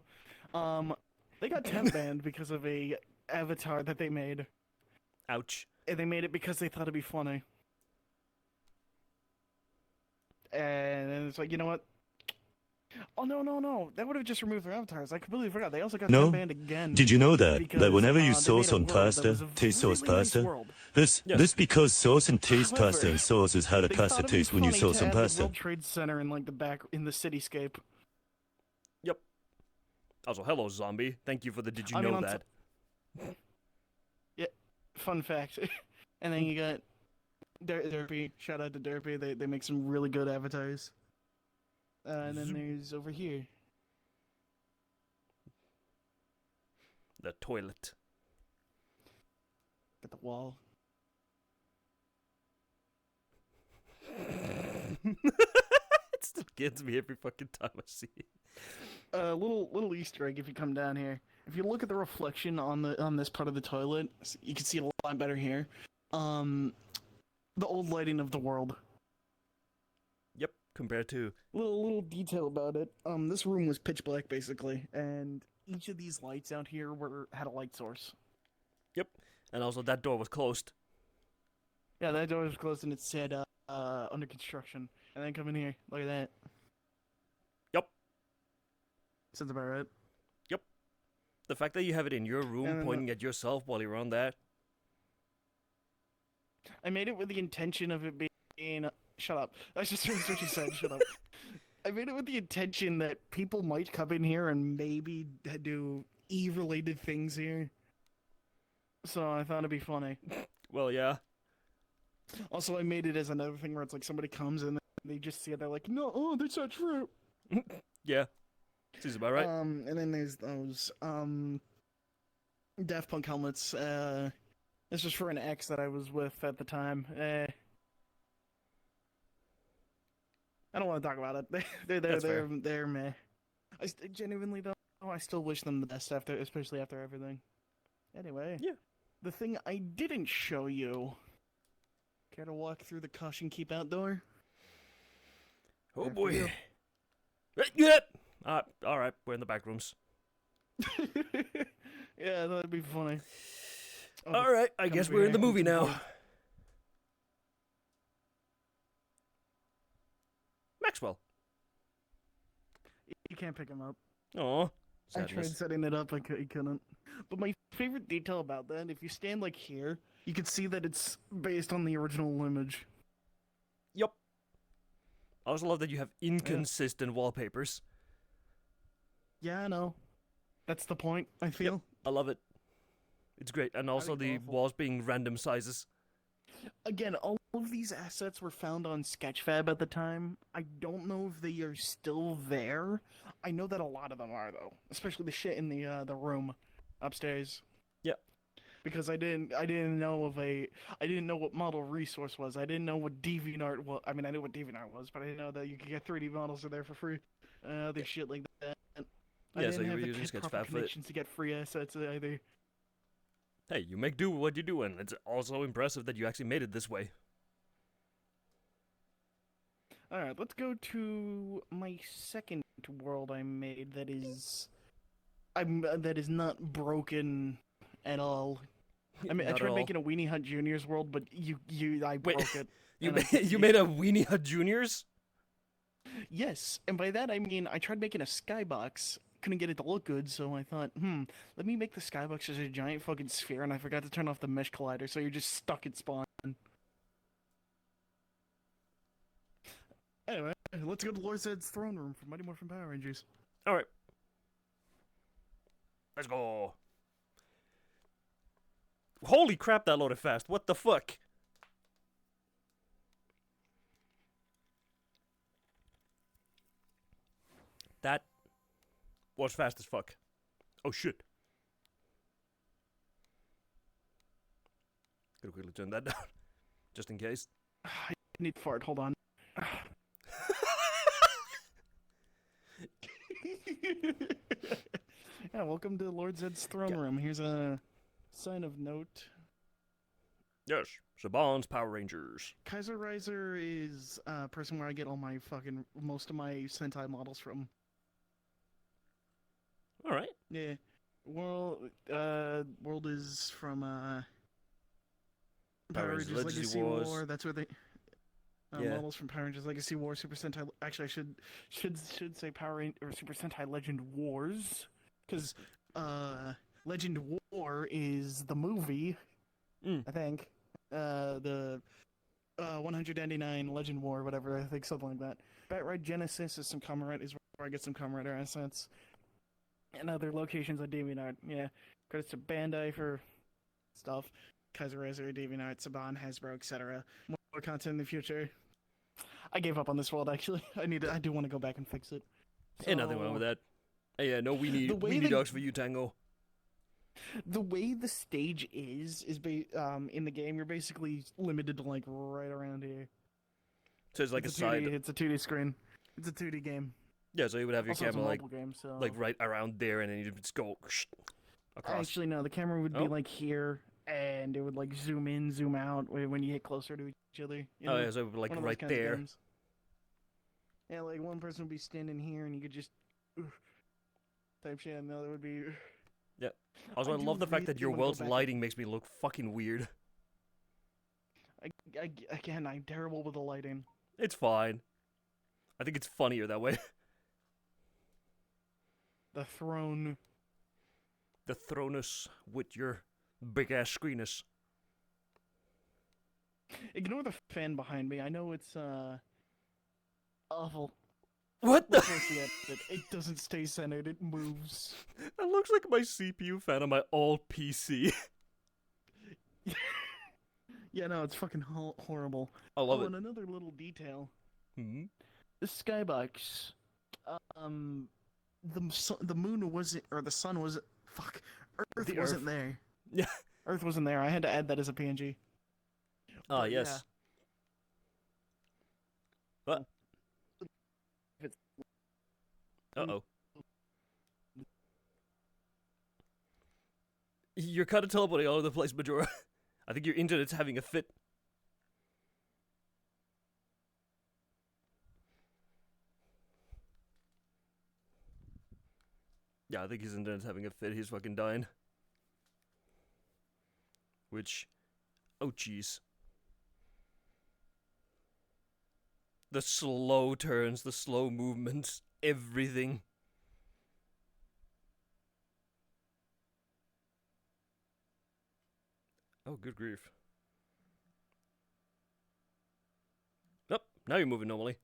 They got temp banned because of a avatar that they made. Ouch. And they made it because they thought it'd be funny. And it's you know what? Oh, no. That would have just removed their avatars. I completely forgot. They also got temp banned again. Did you know that because, whenever you they sauce made a on world that pasta, was a taste sauce really nice pasta, world. this because sauce and taste However, pasta and sauce is how the They pasta thought it'd be tastes when you funny sauce to on add the pasta. World Trade Center in the back in the cityscape. Yep. Also, hello, zombie. Thank you for the did you I mean, know on that? Yeah, fun fact. And then you got Derpy. Shout out to Derpy. They make some really good avatars. And then there's over here. The toilet. At the wall. It still gets me every fucking time I see it. Little Easter egg if you come down here. If you look at the reflection on this part of the toilet, you can see it a lot better here. The old lighting of the world. Yep, compared to... Little detail about it. This room was pitch black basically, and each of these lights out here had a light source. Yep, and also that door was closed. Yeah, that door was closed and it said under construction. And then come in here. Look at that. Yep. Sounds about right. Yep. The fact that you have it in your room And pointing at yourself while you're on that. I made it with the intention of it being. Shut up. I just heard what you said. Shut up. I made it with the intention that people might come in here and maybe do Eve-related things here. So I thought it'd be funny. Well, yeah. Also, I made it as another thing where it's like somebody comes and they just see it. They're like, "No, oh, that's not true." Yeah. Seems about right. And then there's those Daft Punk helmets. This was for an ex that I was with at the time. I don't want to talk about it. They're meh. Genuinely though, I still wish them the best especially after everything. Anyway, Yeah. The thing I didn't show you. Care to walk through the caution keep outdoor? Oh After boy. you. Yep. All right. We're in the back rooms. Yeah, that'd be funny. Oh, All right. I guess we're in the movie now. Maxwell. You can't pick him up. Oh. I tried setting it up, he couldn't. But my favorite detail about that, if you stand like here, you can see that it's based on the original image. Yep. I also love that you have inconsistent wallpapers. Yeah, I know. That's the point, I feel. Yep. I love it. It's great. And also the awful. walls being random sizes. Again, all of these assets were found on Sketchfab at the time. I don't know if they are still there. I know that a lot of them are, though. Especially the shit in the room upstairs. Yep. Because I didn't know what model resource was. I didn't know what DeviantArt was. I mean, I knew what DeviantArt was, but I didn't know that you could get 3D models in there for free. Other shit like that. I Yeah, so didn't you have were the using proper Sketchfab for it. connections to get free assets either. Hey, you make do with what you do, and it's also impressive that you actually made it this way. Alright, let's go to my second world I made that is not broken at all. I mean, I tried making a Weenie Hut Juniors world, but I broke it. You and you made a Weenie Hut Juniors? Yes, and by that I mean I tried making a skybox, couldn't get it to look good, so I thought, let me make the skybox as a giant fucking sphere, and I forgot to turn off the mesh collider, so you're just stuck at spawn. Anyway, let's go to Lord Zed's throne room for Mighty Morphin Power Rangers. Alright. Let's go. Holy crap, that loaded fast. What the fuck? That was fast as fuck. Oh shit. Gotta quickly turn that down. Just in case. I need to fart, hold on. Yeah, welcome to Lord Zed's throne room. Here's a sign of note. Yes, Saban's Power Rangers. Kaiser Riser is a person where I get all my most of my Sentai models from. Alright. Yeah. World is from Power Rangers Legacy War. That's where they models from Power Rangers Legacy War, Super Sentai. Actually, I should say Power Rangers or Super Sentai Legend Wars, because Legend War is the movie. I think the 199 Legend War, whatever. I think something like that. Batride Genesis is where I get some Kamen Rider assets. And other locations on DeviantArt. Yeah. Credits to Bandai for stuff. Kaiser Riser, DeviantArt, Saban, Hasbro, etc. More content in the future. I gave up on this world, actually. I do want to go back and fix it. Ain't nothing wrong with that. Hey, yeah, no weenie dogs for you, Tango. The way the stage is in the game, you're basically limited to like right around here. So it's like a It's side. 2D. It's a 2D screen. It's a 2D game. Yeah, so you would have your Also, it's a camera mobile game, so like right around there, and then you just go across. actually no, the camera would Oh. be like here, and it would like zoom in, zoom out when you get closer to each other. You know? Oh yeah, so it would be like One of those right kinds of there. games. Yeah, like one person would be standing here, and you could just type shit, and the other would be. Yeah. Also, I do love the fact that really your wanna go world's back and- lighting makes me look fucking weird. Again, I'm terrible with the lighting. It's fine. I think it's funnier that way. The throne. The thronus with your big ass screenus. Ignore the fan behind me. I know it's awful. What the? Look closely at it. It doesn't stay centered. It moves. That looks like my CPU fan on my old PC. Yeah, no, it's fucking horrible. I love it. And another little detail. Hmm. The skybox. The moon wasn't, or the sun wasn't. Fuck. Earth The wasn't Earth. there. Yeah. Earth wasn't there. I had to add that as a PNG. Ah, But yes. What? It's- Uh-oh. You're kind of teleporting all over the place, Majora. I think your internet's having a fit. Yeah, I think his internet's having a fit. He's fucking dying. Which... Oh, jeez. The slow turns, the slow movements, everything. Oh, good grief. Oh, now you're moving normally.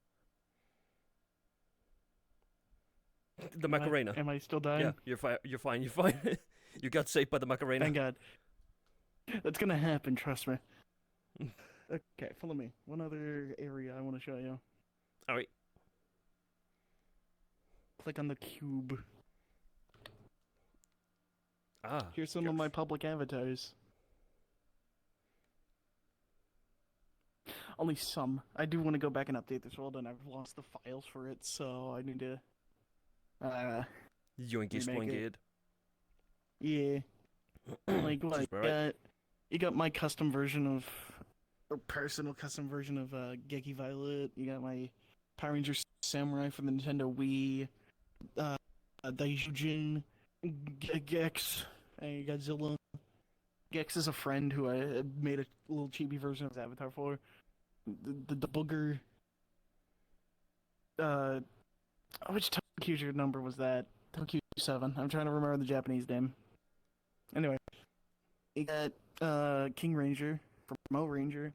The Macarena. Am I still dying? Yeah, you're fine. You're fine. You're fine. You got saved by the Macarena. Thank God. That's gonna happen, trust me. Okay, follow me. One other area I want to show you. All right. Click on the cube. Ah. Here's some of my public avatars. Only some. I do want to go back and update this world, and I've lost the files for it, so I need to. Yoinky remake spoinky. Yeah. Like what? Seems about right. You got my custom version of, or personal custom version of Geki Violet. You got my Power Ranger Samurai for the Nintendo Wii. Daijujin, Gex, and Godzilla. Gex is a friend who I made a little chibi version of his avatar for. The booger. Which Tokyo number was that? Tokyo 7. I'm trying to remember the Japanese name. Anyway, you got King Ranger from Mo Ranger,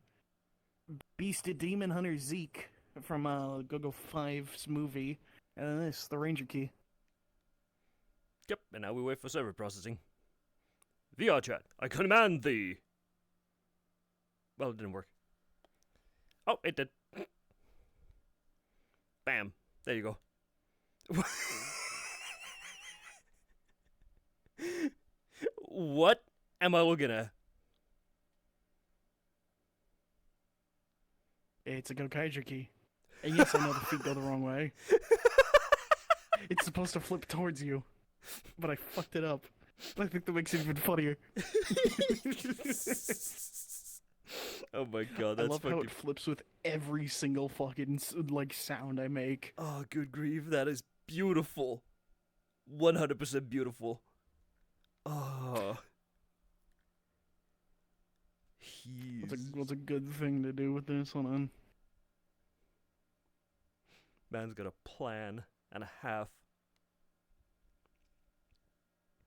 Beasted Demon Hunter Zeke from Go-Go 5's movie, and then this, the Ranger Key. Yep, and now we wait for server processing. VR chat, I command thee. Well, it didn't work. Oh, it did. Bam. There you go. What am I looking at? It's a Gokaiger Key. And yes, I know the feet go the wrong way. It's supposed to flip towards you, but I fucked it up. I think that makes it even funnier. Oh my god, I that's love fucking... how it flips with every single fucking like sound I make. Oh, good grief, that is beautiful. 100% beautiful. Oh. What's a good thing to do with this? Hold on. Man's got a plan and a half.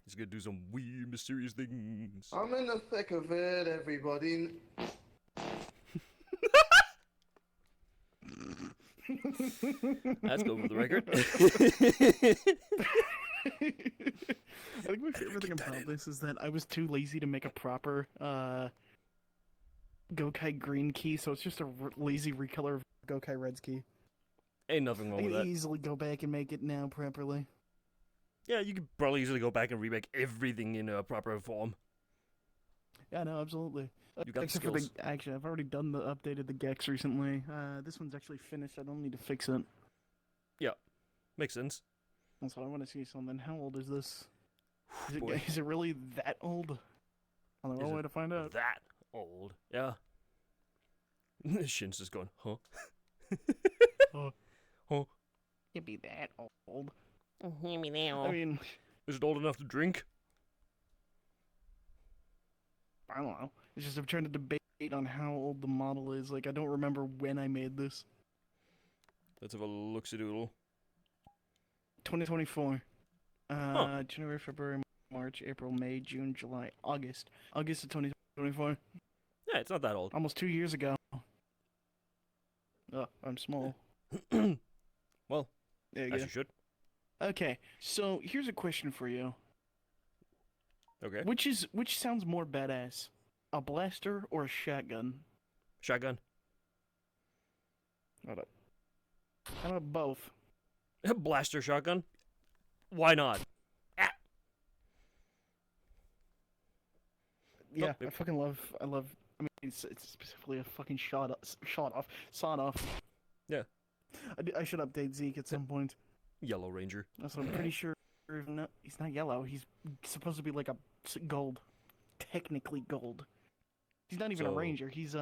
He's gonna do some weird, mysterious things. I'm in the thick of it, everybody. Let's go for the record. I think my favorite thing about this is that I was too lazy to make a proper Gokai Green key, so it's just a lazy recolor of Gokai Red's key. Ain't nothing I wrong with can that. easily go back and make it now properly. Yeah, you could probably easily go back and remake everything in a proper form. Yeah, no, absolutely. You got the Except for skills. actually, I've already done the updated the Gex recently. This one's actually finished. I don't need to fix it. Makes sense. Also, I want to see something. How old is this? Is it, Boy, is it really that old? Only Is one way it to find out. that old. Yeah. Shin's just going, huh? Oh. Huh? Can't be that old. Hear me now. I mean, Is it old enough to drink? I don't know. It's just I'm trying to debate on how old the model is. Like, I don't remember when I made this. Let's have a look-see-doodle. 2024. Huh. January, February, March, April, May, June, July, August. August of 2024. Yeah, it's not that old. Almost 2 years ago. Oh, I'm small. Well, There you as go. you should. Okay, so here's a question for you. Okay. Which sounds more badass? A blaster or a shotgun? Shotgun. Hold up. How about both? Blaster shotgun. Why not? Yeah, Nope. I fucking love. I mean, it's specifically a fucking sawed off. Yeah. I should update Zeke at some point. Yellow Ranger. Also, I'm pretty sure no, he's not yellow. He's supposed to be like a gold, technically gold. He's not even a So- ranger. He's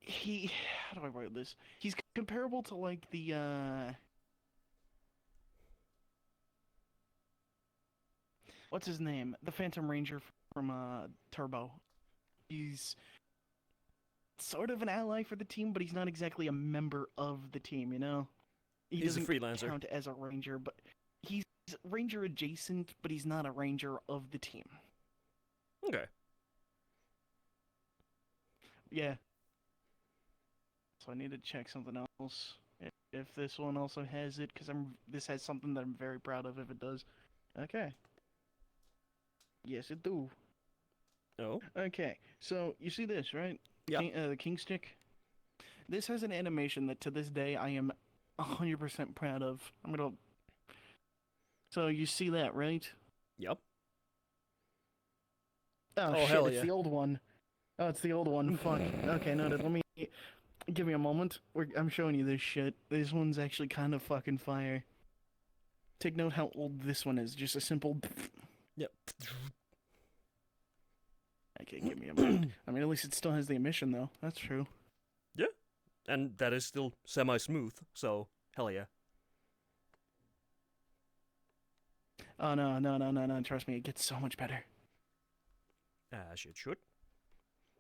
he. How do I write this? He's comparable to like the what's his name? The Phantom Ranger from Turbo. He's sort of an ally for the team, but he's not exactly a member of the team, you know? He's a doesn't freelancer. count as a ranger, but he's ranger adjacent, but he's not a ranger of the team. Okay. Yeah. So I need to check something else. If this one also has it, because this has something that I'm very proud of if it does. Okay. Yes, it do. Oh. Okay, so you see this, right? Yeah. The king stick. This has an animation that to this day I am 100% proud of. I'm gonna. So you see that, right? Yep. Oh, Oh, shit! hell It's yeah. the old one. Oh, it's the old one. Fuck. Okay, no, let me give me a moment. I'm showing you this shit. This one's actually kind of fucking fire. Take note how old this one is. Just a simple. Yep. Okay, give me a moment. I mean, at least it still has the emission, though. That's true. And that is still semi-smooth, so hell yeah. Oh no! Trust me, it gets so much better. As it should.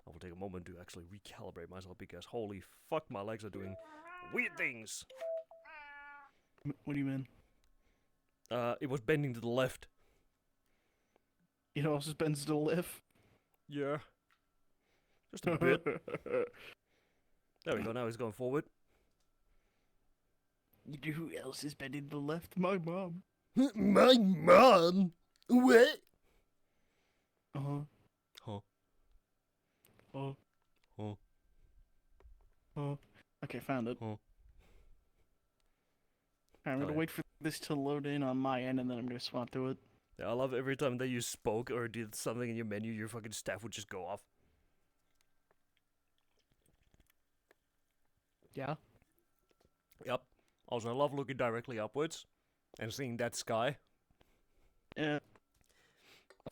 I will take a moment to actually recalibrate myself because holy fuck, my legs are doing weird things. What do you mean? It was bending to the left. It also bends to the left. Yeah. Just a bit. There we go, now he's going forward. You know who else is bending to the left? My mom. My mom? What? Uh-huh. Huh. Oh. Huh. Oh. Okay, found it. Huh. I'm gonna yeah. wait for this to load in on my end, and then I'm gonna swap to it. Yeah, I love every time that you spoke or did something in your menu, your fucking staff would just go off. Yeah? Yep. Also, I love looking directly upwards and seeing that sky. Yeah.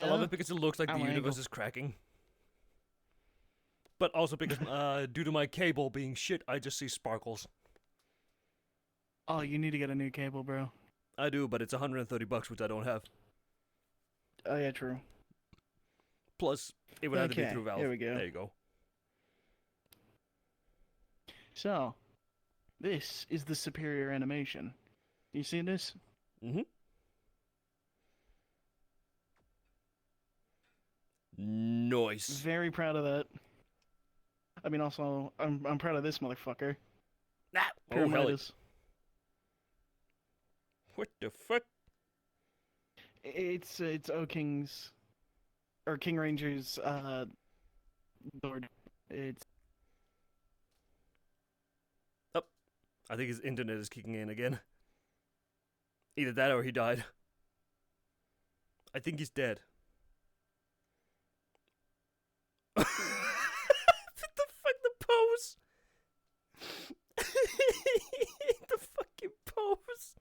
I love it because it looks like the Our universe angle. is cracking. But also because, due to my cable being shit, I just see sparkles. Oh, you need to get a new cable, bro. I do, but it's $130, which I don't have. Oh, yeah, true. Plus, it would have to be Okay, through Valve. here we go. There you go. So, this is the superior animation. You see this? Mm-hmm. Nice. Very proud of that. I mean, also, I'm proud of this motherfucker. Ah, oh, hell. Pyramidas. What the fuck? It's O King's or King Ranger's Lord. It's I think his internet is kicking in again. Either that or he died. I think he's dead. What the fuck, the pose? The fucking pose.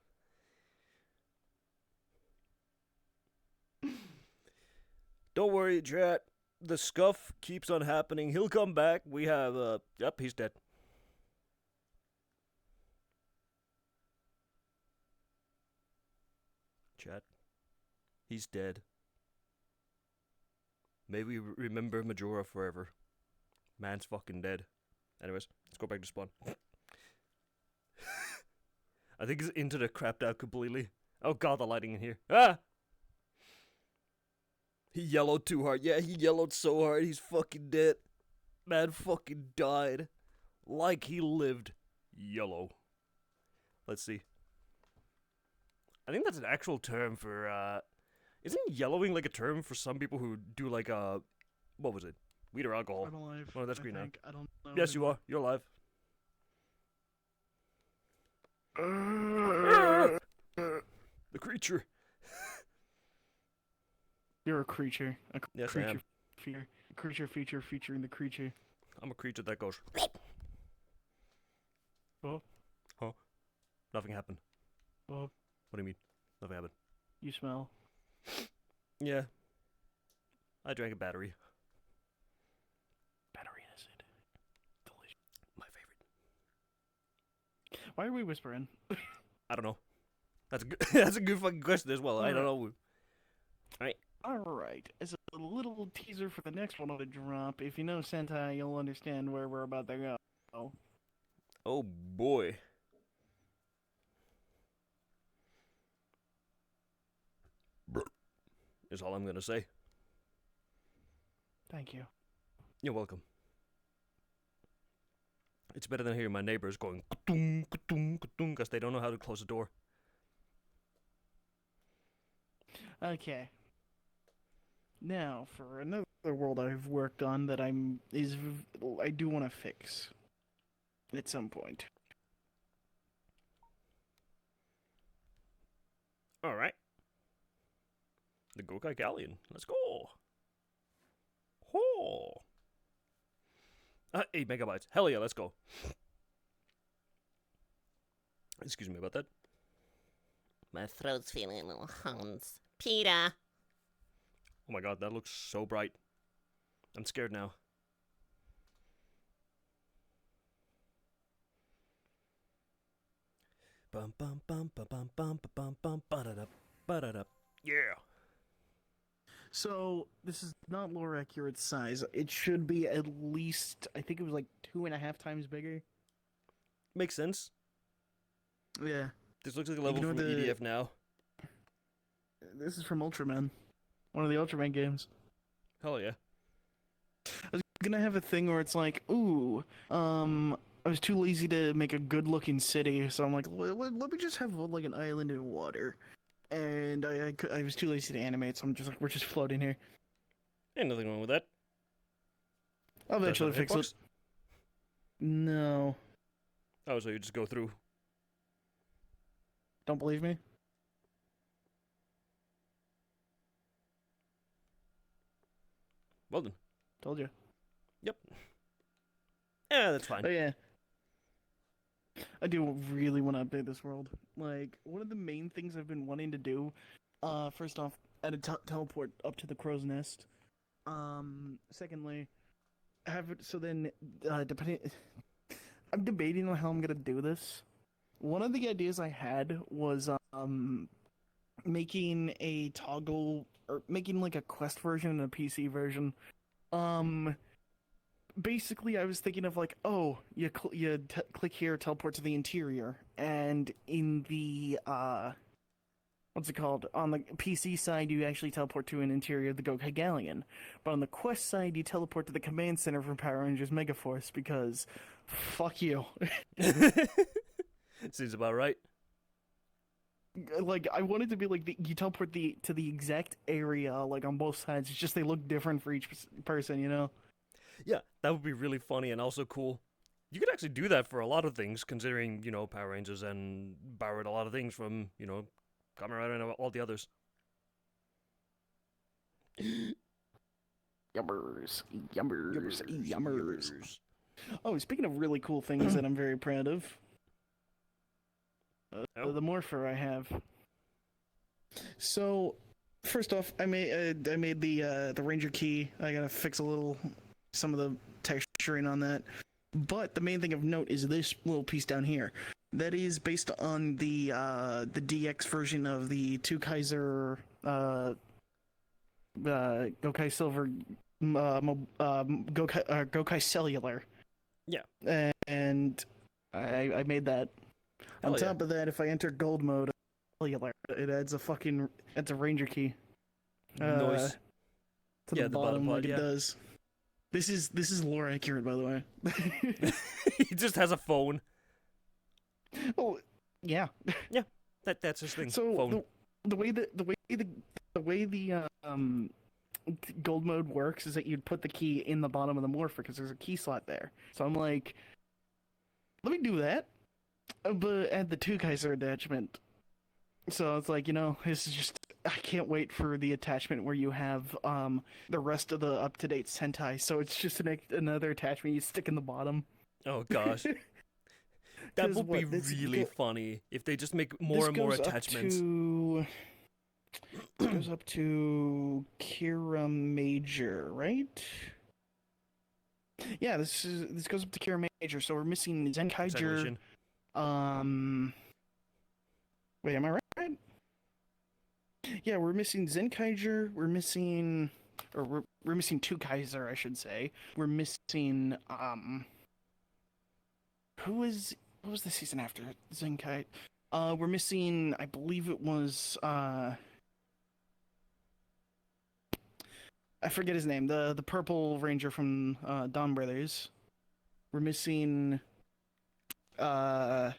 Don't worry, chat. The scuff keeps on happening. He'll come back. We have, yep, he's dead. Chat. He's dead. May we remember Majora forever. Man's fucking dead. Anyways, let's go back to spawn. I think he's into the crapped out completely. Oh god, the lighting in here. Ah! He yellowed too hard. Yeah, he yellowed so hard, he's fucking dead. Man fucking died. Like he lived. Yellow. Let's see. I think that's an actual term for, isn't yellowing like a term for some people who do like, what was it? Weed or alcohol? I'm alive. Oh, that's green now. I don't know. Yes, you are. You're alive. The creature. You're a creature. A Yes, I creature am. creature feature featuring the creature. I'm a creature that goes. Bob, Huh? Nothing happened. Bob, What do you mean? Nothing happened. you smell. Yeah. I drank a battery. Battery acid. Delicious. My favorite. Why are we whispering? I don't know. That's a good. That's a good fucking question as well. I don't know. Alright, as a little teaser for the next one to drop, if you know Sentai, you'll understand where we're about to go. Oh boy. Is all I'm gonna say. Thank you. You're welcome. It's better than hearing my neighbors going ka-tung, ka-tung, ka-tung, because they don't know how to close the door. Okay. Now, for another world I've worked on that I do want to fix at some point. All right. The Gokai Galleon. Let's go. Ho. 8 megabytes. Hell yeah, let's go. Excuse me about that. My throat's feeling a little hounds. Peter! Oh my god, that looks so bright. I'm scared now. Bum bum bum bum bum bum bum bum ba-da-da, ba-da-da. Yeah. So, this is not lore accurate size. It should be at least, I think it was like 2.5 times bigger. Makes sense. Yeah. This looks like a level Ignore from the- EDF now. This is from Ultraman. One of the Ultraman games. Hell yeah. I was gonna have a thing where it's like, ooh, I was too lazy to make a good-looking city, so I'm like, let me just have like an island in water. And I was too lazy to animate, so I'm just like, we're just floating here. Ain't nothing wrong with that. I'll eventually Does it have fix it. hitbox? No. Oh, so you just go through. Don't believe me? Well then. Told you. Yep. Yeah, that's fine. Oh yeah. I do really want to update this world. Like, one of the main things I've been wanting to do, first off, add a teleport up to the crow's nest. Secondly, have it so then, depending, I'm debating on how I'm gonna do this. One of the ideas I had was, making a toggle, or making like a quest version and a PC version. Basically, I was thinking of like, oh, you click here, teleport to the interior, and in the what's it called? On the PC side, you actually teleport to an interior of the Gokai Galleon, but on the quest side, you teleport to the command center from Power Rangers Megaforce because, fuck you. Seems about right. Like, I wanted to be like you teleport to the exact area, like on both sides. It's just they look different for each person, you know. Yeah, that would be really funny and also cool. You could actually do that for a lot of things, considering, you know, Power Rangers and borrowed a lot of things from, you know, Kamen Rider and all the others. Yummers, yummers. Oh, speaking of really cool things that I'm very proud of, Oh. the morpher I have. So, first off, I made the Ranger key. I gotta fix some of the texturing on that. But the main thing of note is this little piece down here. That is based on the DX version of the Two Kaiser Gokai Silver Gokai Cellular. Yeah. And I made that. Hell On yeah. top of that, if I enter gold mode, it adds a Ranger key. Nice. To Yeah, the the bottom bottom, part, like yeah. it does. This is lore accurate, by the way. He just has a phone. Oh, yeah. That's his thing. So phone. the way the gold mode works is that you'd put the key in the bottom of the morpher because there's a key slot there. So I'm like, let me do that, but add the Two Kaiser attachment. So it's like, this is just, I can't wait for the attachment where you have the rest of the up-to-date Sentai. So it's just another attachment you stick in the bottom. Oh gosh. That 'Cause would be what, this really go- funny if they just make more and more attachments. This goes up to Kira Major, right? Yeah, this goes up to Kira Major. So we're missing Zenkaiger. Segregation. Wait, am I right? Yeah, we're missing Zenkaiger. We're missing Two Kaiser, I should say. We're missing what was the season after Zenkai? We're missing, I believe it was I forget his name. The purple ranger from Dawn Brothers. We're missing the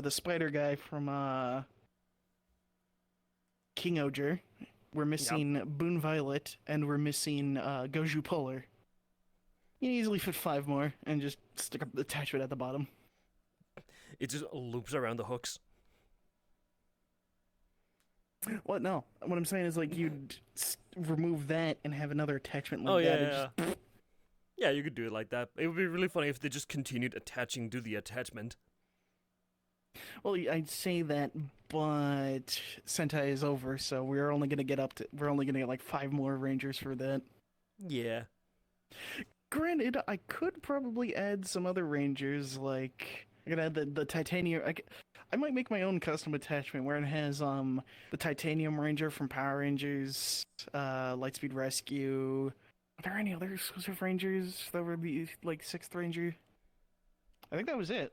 spider guy from King Oger. We're missing Boon Violet, and we're missing Goju Polar. You can easily fit 5 more and just stick up the attachment at the bottom. It just loops around the hooks. What? No. What I'm saying is, like, you'd remove that and have another attachment like Oh, that. yeah, and yeah. just- Yeah, you could do it like that. It would be really funny if they just continued attaching to the attachment. Well, I'd say that, but Sentai is over, so we're only gonna get like 5 more Rangers for that. Yeah. Granted, I could probably add some other Rangers, like I could add the Titanium. I might make my own custom attachment where it has the Titanium Ranger from Power Rangers, Lightspeed Rescue. Are there any other exclusive Rangers that were the like 6th Ranger? I think that was it.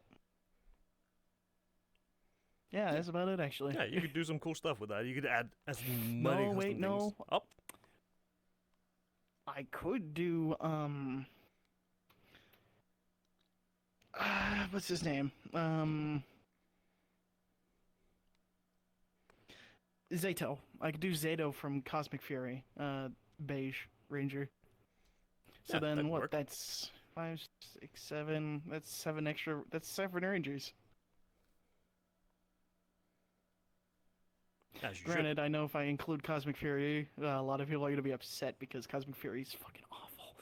Yeah, that's about it actually. Yeah, you could do some cool stuff with that. You could add as many custom things. No. Oh, I could do what's his name? Zato. I could do Zato from Cosmic Fury, Beige Ranger. So Yeah, then that'd what? work. That's 5, 6, 7. That's 7 extra. That's 7 Rangers. as you should. Granted, I know if I include Cosmic Fury, a lot of people are gonna be upset because Cosmic Fury is fucking awful.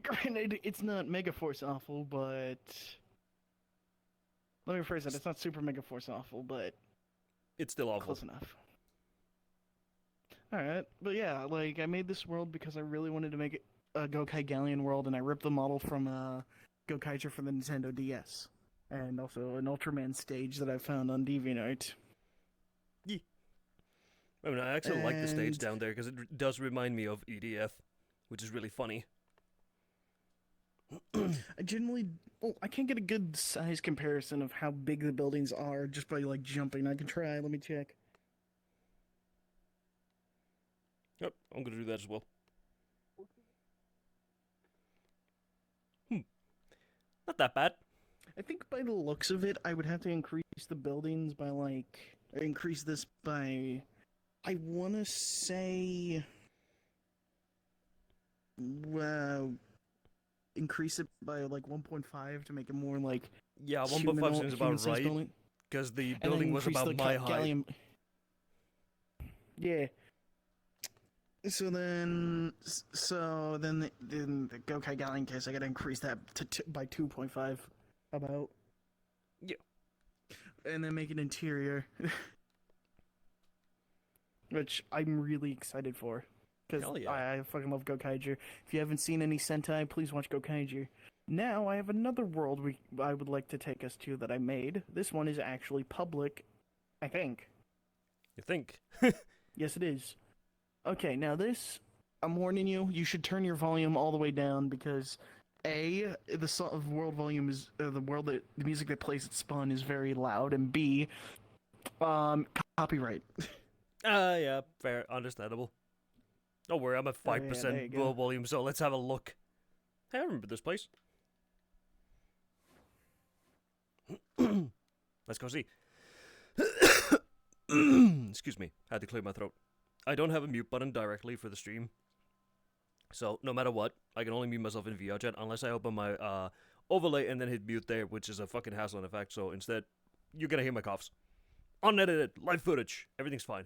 Granted, it's not Mega Force awful, but let me rephrase that. It's not Super Mega Force awful, but It's still awful. close enough. Alright, but yeah, like, I made this world because I really wanted to make it a Gokai Galleon world, and I ripped the model from Gokaiger for the Nintendo DS. And also an Ultraman stage that I found on DeviantArt. I mean, I actually like the stage And- down there because it does remind me of EDF, which is really funny. I generally... Well, I can't get a good size comparison of how big the buildings are just by, like, jumping. I can try. Let me check. Yep, I'm gonna do that as well. Not that bad. I think by the looks of it, I would have to increase the buildings by, like... Increase this by... I want to say... Well... increase it by like 1.5 to make it more like Yeah, 1.5 humanoid- seems about human-sized right, building. because the And then building was increase about the my height. gallium. Yeah. So then the Gokai Galleon case, I gotta increase that by 2.5, about. Yeah. And then make an interior, which I'm really excited for, because Hell yeah. I fucking love Gokaiger. If you haven't seen any Sentai, please watch Gokaiger. Now I have another world I would like to take us to that I made. This one is actually public, I think. You think? Yes, it is. Okay, now this, I'm warning you, you should turn your volume all the way down because A, the world volume is, the music that plays at spawn is very loud, and B, copyright. Yeah, fair, understandable. Don't worry, I'm at Oh, yeah, 5% there you go. volume, so let's have a look. Hey, I remember this place. Let's go see. Excuse me, had to clear my throat. I don't have a mute button directly for the stream. So, no matter what, I can only mute myself in VRChat unless I open my overlay and then hit mute there, which is a fucking hassle in effect. So, instead, you're gonna hear my coughs. Unedited, live footage, everything's fine.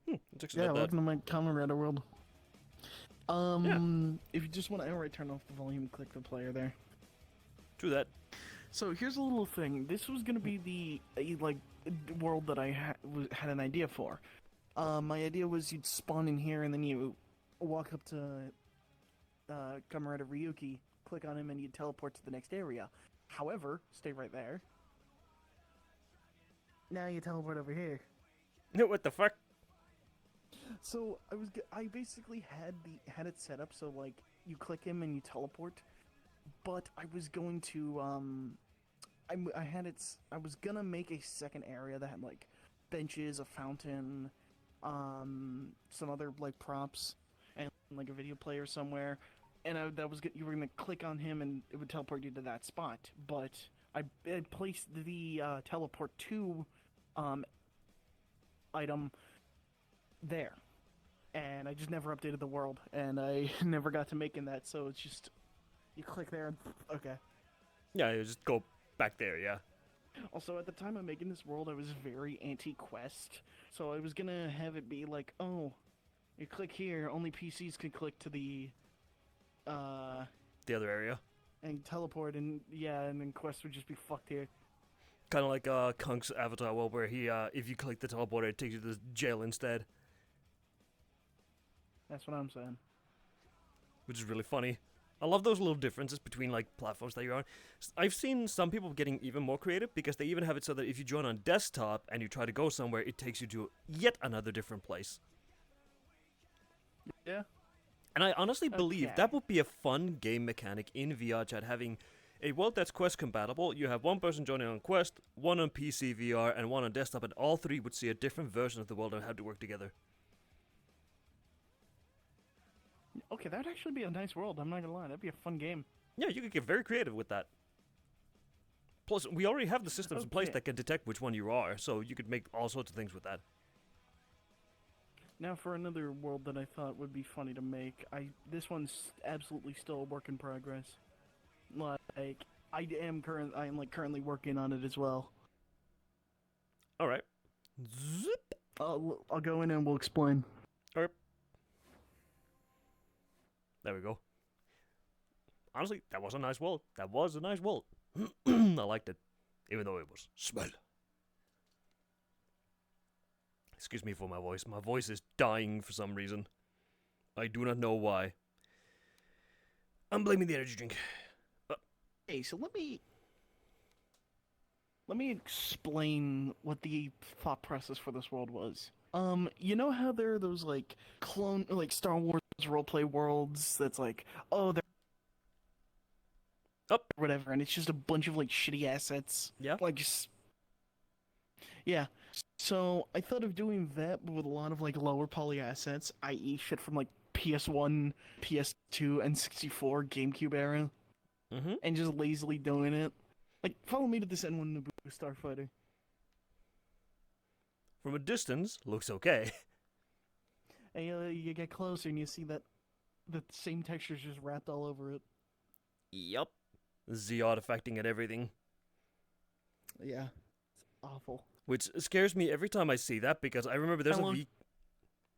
It's actually Yeah, not welcome that. to my Kamen Rider world. If you just want to outright turn off the volume, click the player there. True that. So here's a little thing. This was gonna be the world that I had an idea for. My idea was you'd spawn in here and then you walk up to Kamen Rider Ryuki, click on him, and you'd teleport to the next area. However, stay right there. Now you teleport over here. What the fuck? So I basically had it set up so like you click him and you teleport, but I was going to I was gonna make a second area that had like benches, a fountain, some other like props, and like a video player somewhere, and you were gonna click on him and it would teleport you to that spot. But I placed the teleport to item there, and I just never updated the world, and I never got to making that. So it's just you click there and okay. Yeah, you just go back there, yeah. Also, at the time of making this world, I was very anti-quest, so I was gonna have it be like, oh, you click here, only PCs can click to the The other area. and teleport, and yeah, and then quest would just be fucked here. Kind of like Kunk's Avatar world, where he, if you click the teleporter, it takes you to the jail instead, That's what I'm saying. which is really funny. I love those little differences between like platforms that you're on. I've seen some people getting even more creative because they even have it so that if you join on desktop and you try to go somewhere, it takes you to yet another different place. Yeah. And I honestly believe Okay. that would be a fun game mechanic in VRChat, having a world that's Quest compatible. You have one person joining on Quest, one on PC VR, and one on desktop, and all three would see a different version of the world and have to work together. Okay, that'd actually be a nice world. I'm not gonna lie, that'd be a fun game. Yeah, you could get very creative with that. Plus, we already have the systems in place Okay. that can detect which one you are, so you could make all sorts of things with that. Now for another world that I thought would be funny to make. This one's absolutely still a work in progress. Like I am currently working on it as well. All right. Zip. I'll go in and we'll explain. There we go. Honestly, that was a nice world. That was a nice world. I liked it, even though it was smell. Excuse me for my voice. My voice is dying for some reason. I do not know why. I'm blaming the energy drink. Okay, so let me explain what the thought process for this world was. You know how there are those like Star Wars roleplay worlds that's like, oh, they're Up. whatever, and it's just a bunch of like shitty assets. Yeah. Like just yeah. So I thought of doing that, but with a lot of like lower poly assets, i.e., shit from like PS1, PS2, N64, GameCube era, Mm-hmm. and just lazily doing it. Like, follow me to this N1 Naboo Starfighter. From a distance, looks okay. And you get closer and you see that the same texture's just wrapped all over it. Yup. Z artifacting and everything. Yeah, it's awful. Which scares me every time I see that because I remember there's I a love- V.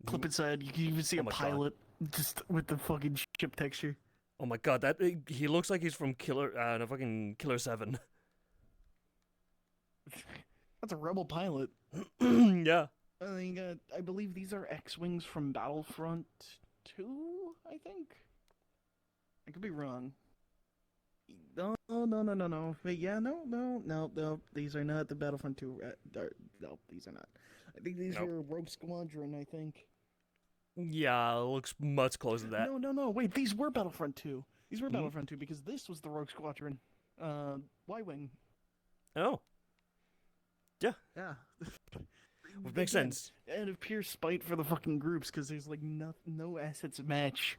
Clip inside, you can even see Oh a my God. pilot just with the fucking ship texture. Oh my god, that he looks like he's from fucking Killer 7. That's a rebel pilot. Yeah. I believe these are X-wings from Battlefront 2. I think. I could be wrong. No. Wait, yeah, no. These are not the Battlefront 2. No, these are not. I think these Nope. are Rogue Squadron. I think. Yeah, looks much closer to that. No. Wait, these were Battlefront 2. These were Hmm? Battlefront 2 because this was the Rogue Squadron. Y-wing. Oh, Yeah. would make Again, sense. out of pure spite for the fucking groups, because there's like no assets match.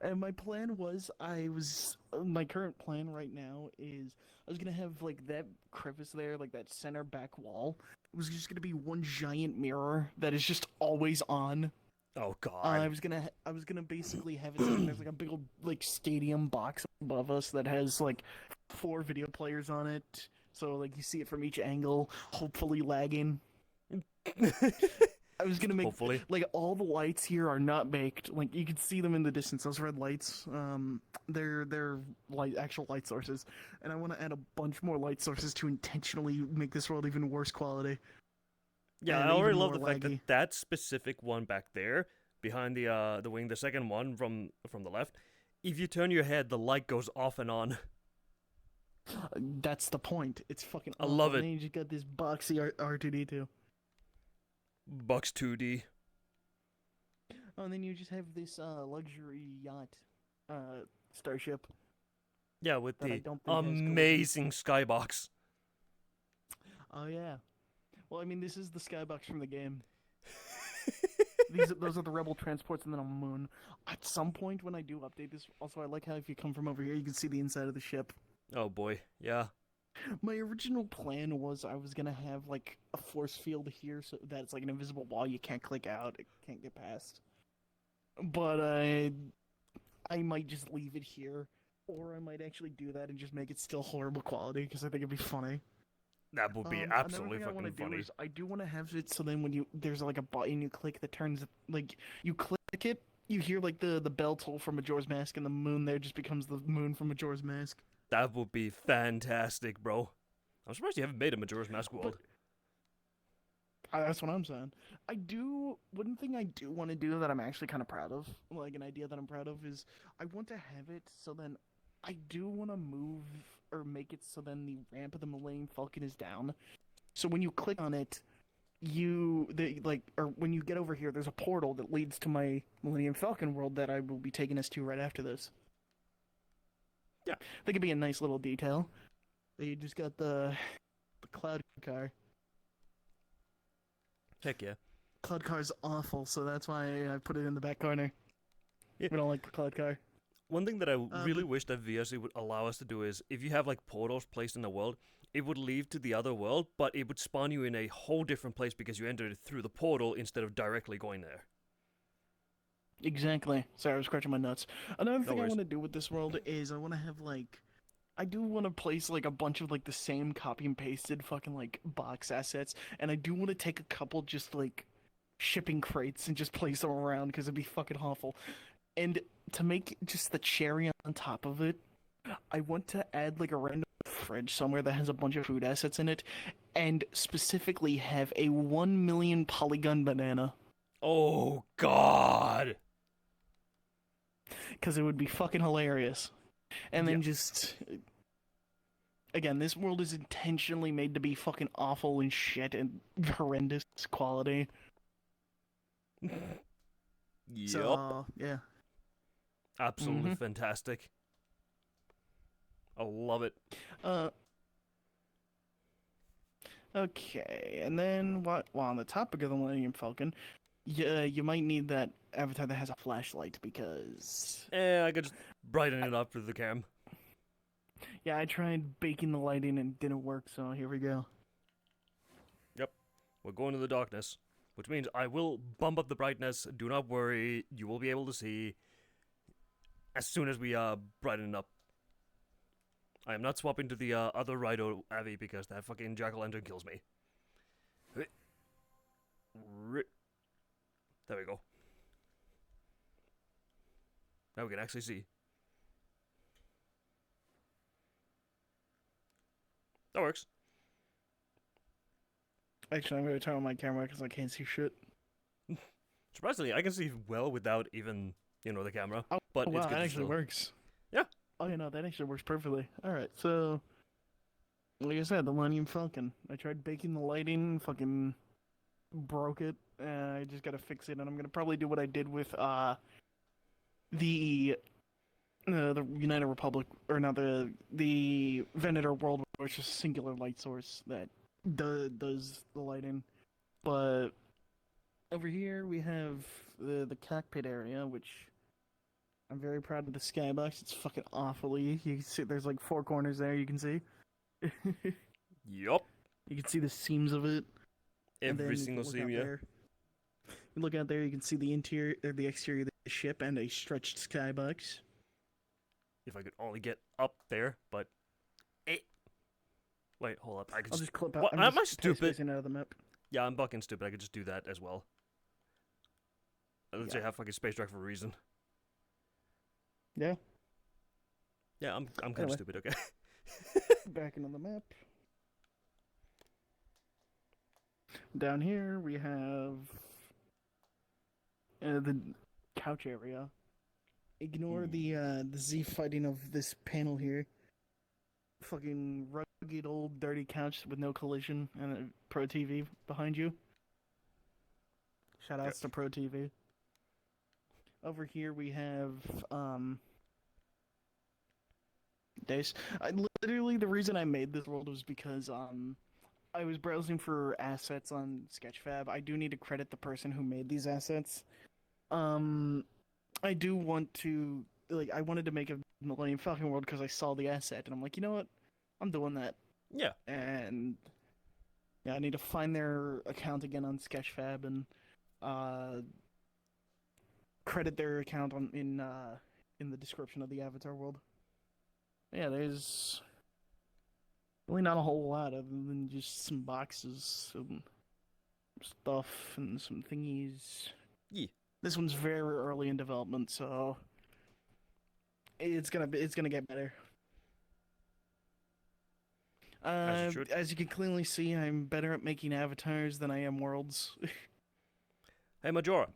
And my plan was, my current plan right now is I was gonna have like that crevice there, like that center back wall. It was just gonna be one giant mirror that is just always on. Oh god. I was gonna basically have it so there's like a big old like stadium box above us that has like 4 video players on it. So like you see it from each angle, hopefully lagging. I was gonna make Hopefully. like all the lights here are not baked. Like you can see them in the distance. Those red lights, they're actual light sources, and I want to add a bunch more light sources to intentionally make this world even worse quality. Yeah, and I already even love the more fact laggy. that that specific one back there behind the wing, the second one from the left. If you turn your head, the light goes off and on. That's the point. It's fucking. I love awful. it. And then you just got this boxy R2D2. Bucks 2D. Oh, and then you just have this luxury yacht, starship. Yeah, with That I the don't think has collision. amazing skybox. Oh yeah. Well, I mean, this is the skybox from the game. Those are the rebel transports, and then a moon. At some point, when I do update this, also I like how if you come from over here, you can see the inside of the ship. Oh boy, yeah. My original plan was I was gonna have like a force field here, so that it's like an invisible wall you can't click out, it can't get past. But I might just leave it here, or I might actually do that and just make it still horrible quality because I think it'd be funny. That would be Another absolutely thing I wanna fucking funny. do is I do want to have it so then when there's like a button you click that turns like you click it, you hear like the bell toll from Majora's Mask, and the moon there just becomes the moon from Majora's Mask. That would be fantastic, bro. I'm surprised you haven't made a Majora's Mask world. That's what I'm saying. One thing I do want to do that I'm actually kind of proud of, like an idea that I'm proud of, is I want to have it so then I do want to move or make it so then the ramp of the Millennium Falcon is down. So when you click on it, or when you get over here, there's a portal that leads to my Millennium Falcon world that I will be taking us to right after this. Yeah. I think it'd be a nice little detail. You just got the cloud car. Heck yeah. Cloud car's awful, so that's why I put it in the back corner. Yeah. We don't like the cloud car. One thing that I really but- wish that VRC would allow us to do is, if you have like portals placed in the world, it would lead to the other world, but it would spawn you in a whole different place because you entered it through the portal instead of directly going there. Exactly. Sorry, I was scratching my nuts. Another thing I worries. want to do with this world is I want to have I do want to place like a bunch of like the same copy and pasted fucking like box assets, and I do want to take a couple just like shipping crates and just place them around because it'd be fucking awful. And to make just the cherry on top of it, I want to add like a random fridge somewhere that has a bunch of food assets in it, and specifically have a 1 million polygon banana. Oh god! Because it would be fucking hilarious. And then Yeah. just... Again, this world is intentionally made to be fucking awful and shit and horrendous quality. Yup. So, yeah. Absolutely Mhm. fantastic. I love it. Okay, and then while on the topic of the Millennium Falcon, you might need that avatar that has a flashlight because... I could just brighten it up with the cam. Yeah, I tried baking the lighting and it didn't work, so here we go. Yep. We're going to the darkness, which means I will bump up the brightness. Do not worry. You will be able to see as soon as we brighten it up. I am not swapping to the other Rhino Avi because that fucking jack-o'-lantern kills me. There we go. Now we can actually see. That works. Actually, I'm gonna turn on my camera because I can't see shit. Surprisingly, I can see well without even, the camera. Oh, But wow, it's good that to actually still. works. Yeah. Oh, yeah, no, that actually works perfectly. Alright, so... Like I said, the Millennium Falcon. I tried baking the lighting, fucking broke it. I just gotta fix it, and I'm gonna probably do what I did with, the United Republic, or not the Venator World, which is a singular light source that does the lighting. But over here we have the cockpit area, which I'm very proud of the skybox. It's fucking awfully. You can see there's like 4 corners there. You can see. Yup. You can see the seams of it. And then Every you single can look seam, out yeah. there. You look out there, you can see the interior, or the exterior of the ship, and a stretched skybox. If I could only get up there, but. Wait, hold up. I could I'll just. just clip out. What? I'm Am I just stupid? spacing out of the map. Yeah, I'm fucking stupid. I could just do that as well. Let's say I have fucking space drag for a reason. Yeah. Yeah, I'm kind of Anyway. stupid, okay? Back into the map. Down here we have the couch area. Ignore the Z fighting of this panel here. Fucking rugged old dirty couch with no collision and a Pro TV behind you. Shout outs to Pro TV. Over here we have Dace. Literally the reason I made this world was because I was browsing for assets on Sketchfab. I do need to credit the person who made these assets. I do want to, I wanted to make a Millennium Falcon world because I saw the asset, and I'm like, you know what? I'm doing that. Yeah. And, yeah, I need to find their account again on Sketchfab and, credit their account in the description of the Avatar world. Yeah, there's really not a whole lot other than just some boxes, some stuff, and some thingies. Yeah. This one's very early in development, so it's gonna get better. As it should. As you can clearly see, I'm better at making avatars than I am worlds. Hey, Majora.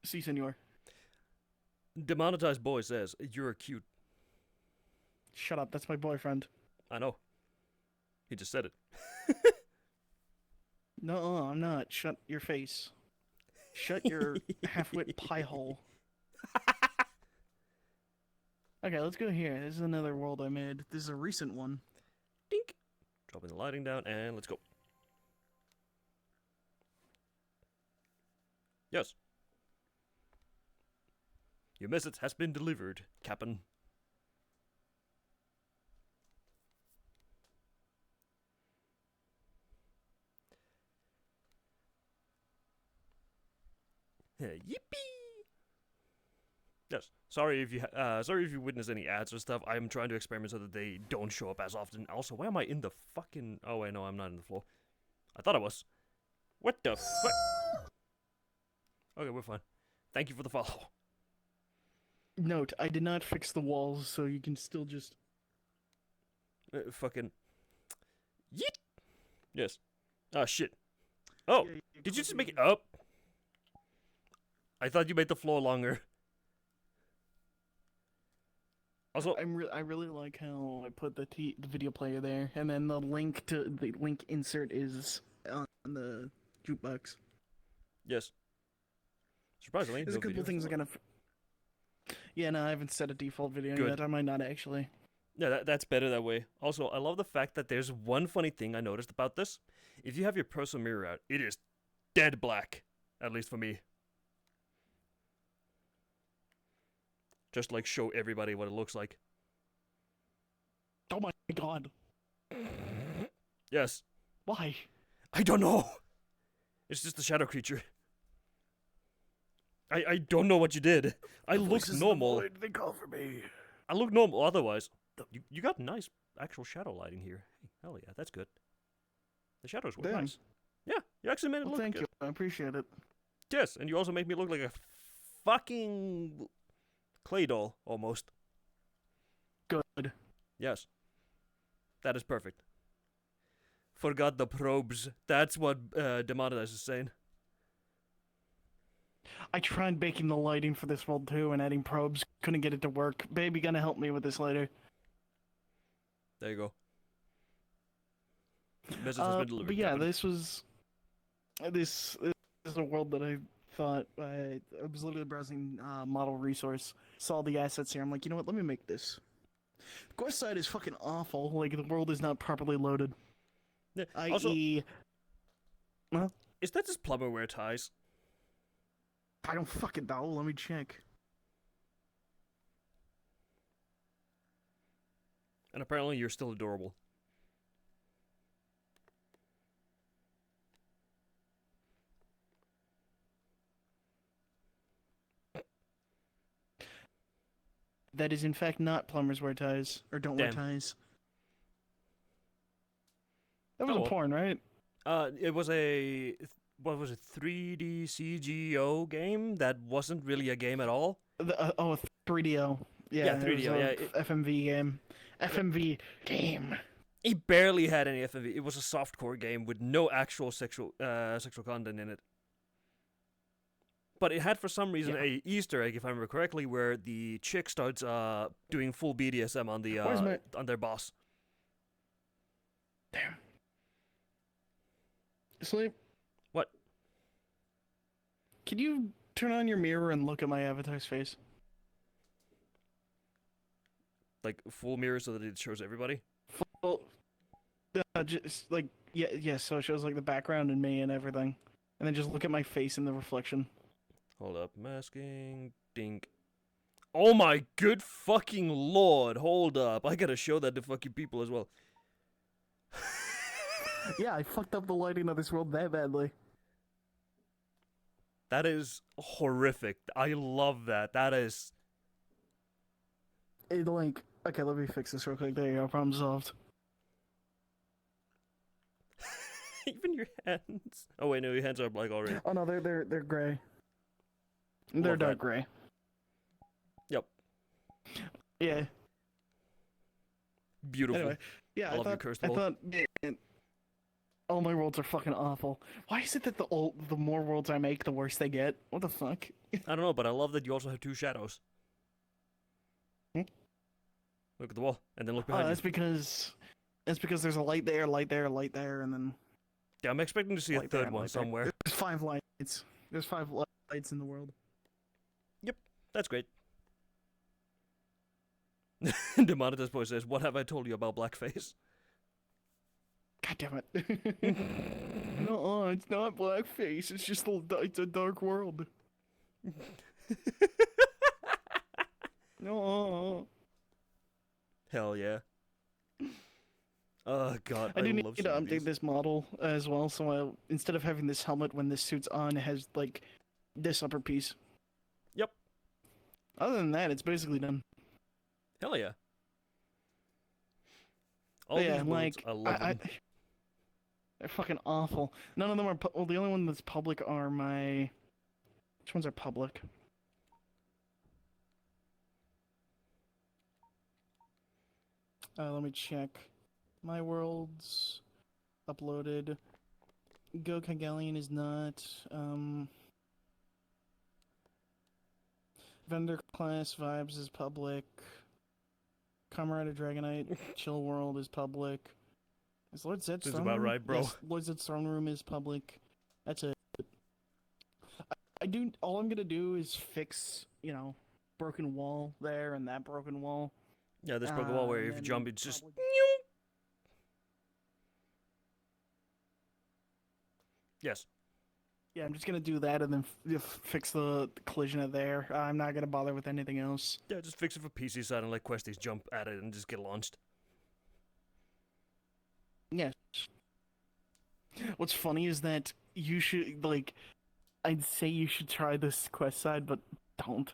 Si, senor. Demonetized boy says, you're cute. Shut up, that's my boyfriend. I know. He just said it. No, I'm not. Shut your face. Shut your half-wit pie hole. Okay, let's go here. This is another world I made. This is a recent one. Dink. Dropping the lighting down, and let's go. Yes. Your message has been delivered, Captain. Yippee! Yes. Sorry if you witness any ads or stuff. I'm trying to experiment so that they don't show up as often. Also, why am I in the fucking? Oh wait, no, I'm not in the floor. I thought I was. What the? What? Okay, we're fine. Thank you for the follow. Note, I did not fix the walls, so you can still just... Fucking... Yeet! Yes. Ah, shit. Oh, Yeah, did you just make it up? I thought you made the floor longer. Also... I really like how I put the video player there, and then the link insert is on the jukebox. Yes. Surprisingly, There's no a couple video things for I'm gonna... Yeah, no, I haven't set a default video Good. yet. I might not actually. Yeah, that's better that way. Also, I love the fact that there's one funny thing I noticed about this. If you have your personal mirror out, it is dead black. At least for me. Just like show everybody what it looks like. Oh my god. Yes. Why? I don't know. It's just a shadow creature. I don't know what you did. I look normal. They call for me. I look normal otherwise. You got nice actual shadow lighting here. Hey, hell yeah, that's good. The shadows were Damn. nice. Yeah, you actually made it Well, look thank good. you. I appreciate it. Yes, and you also make me look like a fucking clay doll, almost. Good. Yes. That is perfect. Forgot the probes. That's what Demonetize is saying. I tried baking the lighting for this world too and adding probes. Couldn't get it to work. Baby gonna help me with this later. There you go. Message has been delivered. But yeah, Captain. this is a world that I thought I was literally browsing model resource, saw the assets here. I'm like, you know what? Let me make this. The quest side is fucking awful. Like the world is not properly loaded. Yeah. Also, I.e., is that just plumber wear ties? I don't fucking know. Let me check. And apparently you're still adorable. That is in fact not plumbers wear ties or don't wear Damn. ties. That was Oh, a well. porn, right? It was a what was it? 3D CGO game that wasn't really a game at all. A 3DO. Yeah, it 3DO, was yeah, FMV game. FMV game. It barely had any FMV. It was a softcore game with no actual sexual content in it. But it had, for some reason, Yeah. a Easter egg, if I remember correctly, where the chick starts doing full BDSM on the on their boss. Damn. Sleep. What? Can you turn on your mirror and look at my avatar's face? Like full mirror so that it shows everybody? Well, just like yeah. So it shows like the background and me and everything, and then just look at my face in the reflection. Hold up, masking, dink. Oh my good fucking lord! Hold up, I gotta show that to fucking people as well. Yeah, I fucked up the lighting of this world that badly. That is horrific. I love that. That is. It like okay, let me fix this real quick. There you go, problem solved. Even your hands. Oh wait, no, your hands are black already. Oh no, they're gray. They're Love dark that. gray. Yep. Yeah. Beautiful. Anyway, yeah, I love your cursed world. thought man, all my worlds are fucking awful. Why is it that the more worlds I make, the worse they get? What the fuck? I don't know, but I love that you also have two shadows. Hmm? Look at the wall, and then look Oh, behind that's because there's a light there, light there, light there, and then you. Yeah, I'm expecting to see a light there, third and one light there. somewhere. There's 5 lights. There's 5 lights in the world. That's great. Demonetize boy says, "What have I told you about blackface?" God damn it. No, it's not blackface. It's just it's a dark world. No. Hell yeah. Oh god, I do need love to seeing update these. this model as well, so instead of having this helmet when this suit's on, it has, like, this upper piece. Yep. Other than that, it's basically done. Hell yeah. All But yeah, these worlds, like, I love them. they're fucking awful. None of them are, well, the only one that's public are my... Which ones are public? Let me check. My world's uploaded. Go Kagalian is not. Vendor class vibes is public. Comrade of Dragonite, Chill World is public. Is Lord Zed's Seems throne about room? right, bro. Yes, Lord Zed's throne room is public. That's it. I do. All I'm gonna do is fix, broken wall there and that broken wall. Yeah, this broken wall where and if you then jump, it's just. probably- Yes. Yeah, I'm just gonna do that and then fix the collision of there. I'm not gonna bother with anything else. Yeah, just fix it for PC side and let Questies jump at it and just get launched. Yes. What's funny is that you should, like, I'd say you should try this quest side, but don't.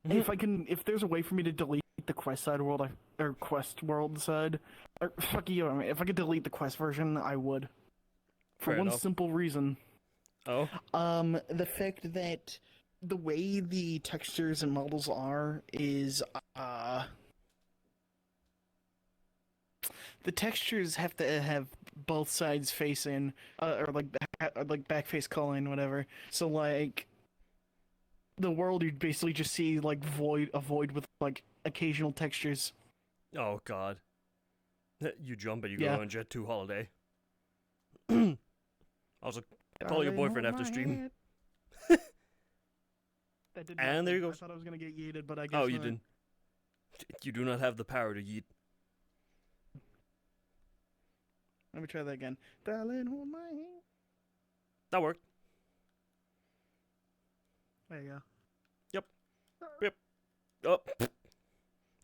If there's a way for me to delete the quest side world, or quest world side, or fuck you, I mean, if I could delete the quest version, I would. For Fair one enough. simple reason. Oh, The fact that the way the textures and models are is, the textures have to have both sides facing, or like back face culling, whatever. So like, the world you'd basically just see like a void with like occasional textures. oh God. You jump and you Yeah. go on Jet 2 holiday. Also, call your boyfriend after stream. That did And there you go. I thought I was gonna get yeeted, but I guess Oh, you not. didn't. You do not have the power to yeet. Let me try that again. Darling, hold my hand. That worked. There you go. Oh,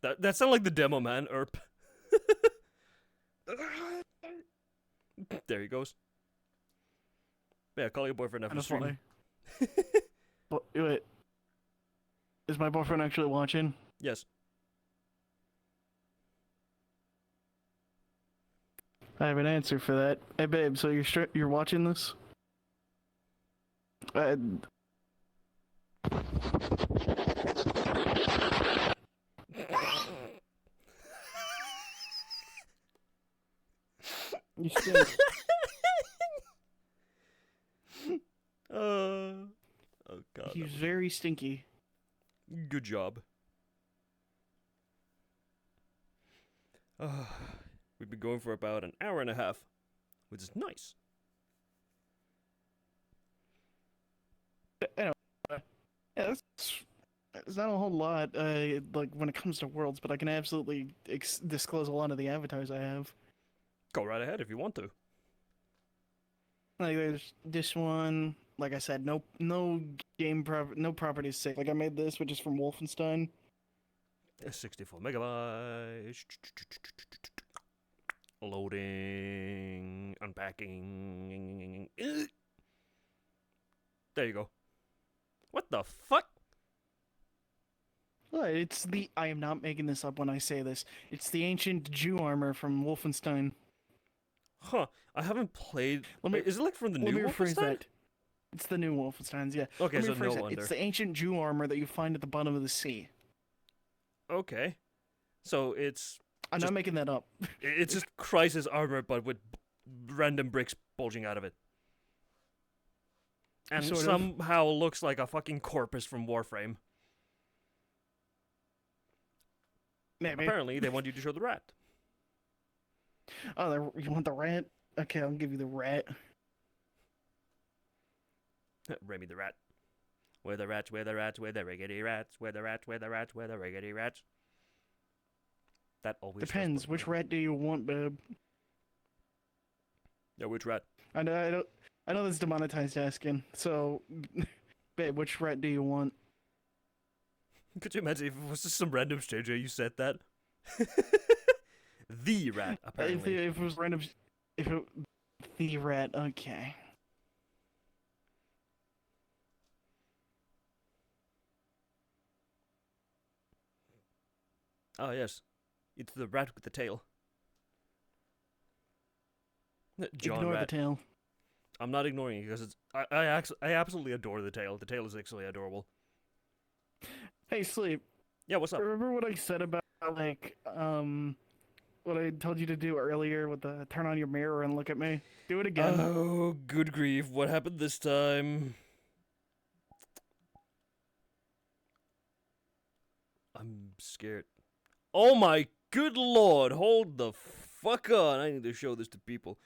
that sounded like the demo, man. Erp. There he goes. Yeah, call your boyfriend after Kinda stream. funny. But wait, is my boyfriend actually watching? Yes. I have an answer for that. Hey babe, so you're watching this? You stink. Oh God. He's very stinky. Good job. We've been going for about an hour and a half, which is nice. Anyway, yeah, that's not a whole lot. Like when it comes to worlds, but I can absolutely disclose a lot of the avatars I have. Go right ahead if you want to. Like there's this one. Like I said, no properties safe. Like I made this, which is from Wolfenstein. 64 megabytes. Loading. Unpacking. There you go. What the fuck? It's the. I am not making this up when I say this. It's the ancient Jew armor from Wolfenstein. Huh. I haven't played. Let me- Wait, is it like from the Let new me rephrase Wolfenstein? that. It's the new Wolfensteins, yeah. Okay, Let so me no rephrase it. wonder. It's the ancient Jew armor that you find at the bottom of the sea. Okay. So it's I'm Just- not making that up. it's just Crisis armor, but with random bricks bulging out of it. And Sort of. somehow looks like a fucking corpus from Warframe. Maybe. Apparently, they want you to show the rat. Oh, you want the rat? Okay, I'll give you the rat. Remy the rat. Where the rats, where the rats, where the riggedy rats, where the rats, where the rats, where the riggedy rats. That always Depends. does Which bug me. rat do you want, babe? Yeah, which rat? I know that's demonetized asking. So, babe, which rat do you want? Could you imagine if it was just some random stranger you said that? The rat, apparently. If it was random, the rat. Okay. Oh, yes. It's the rat with the tail. John Ignore Rat. the tail. I'm not ignoring it because it's. I absolutely adore the tail. The tail is actually adorable. Hey, Sleep. Yeah, what's up? Remember what I said about like what I told you to do earlier with the turn on your mirror and look at me? Do it again. Oh, good grief. What happened this time? I'm scared. Oh my good lord. Hold the fuck on. I need to show this to people.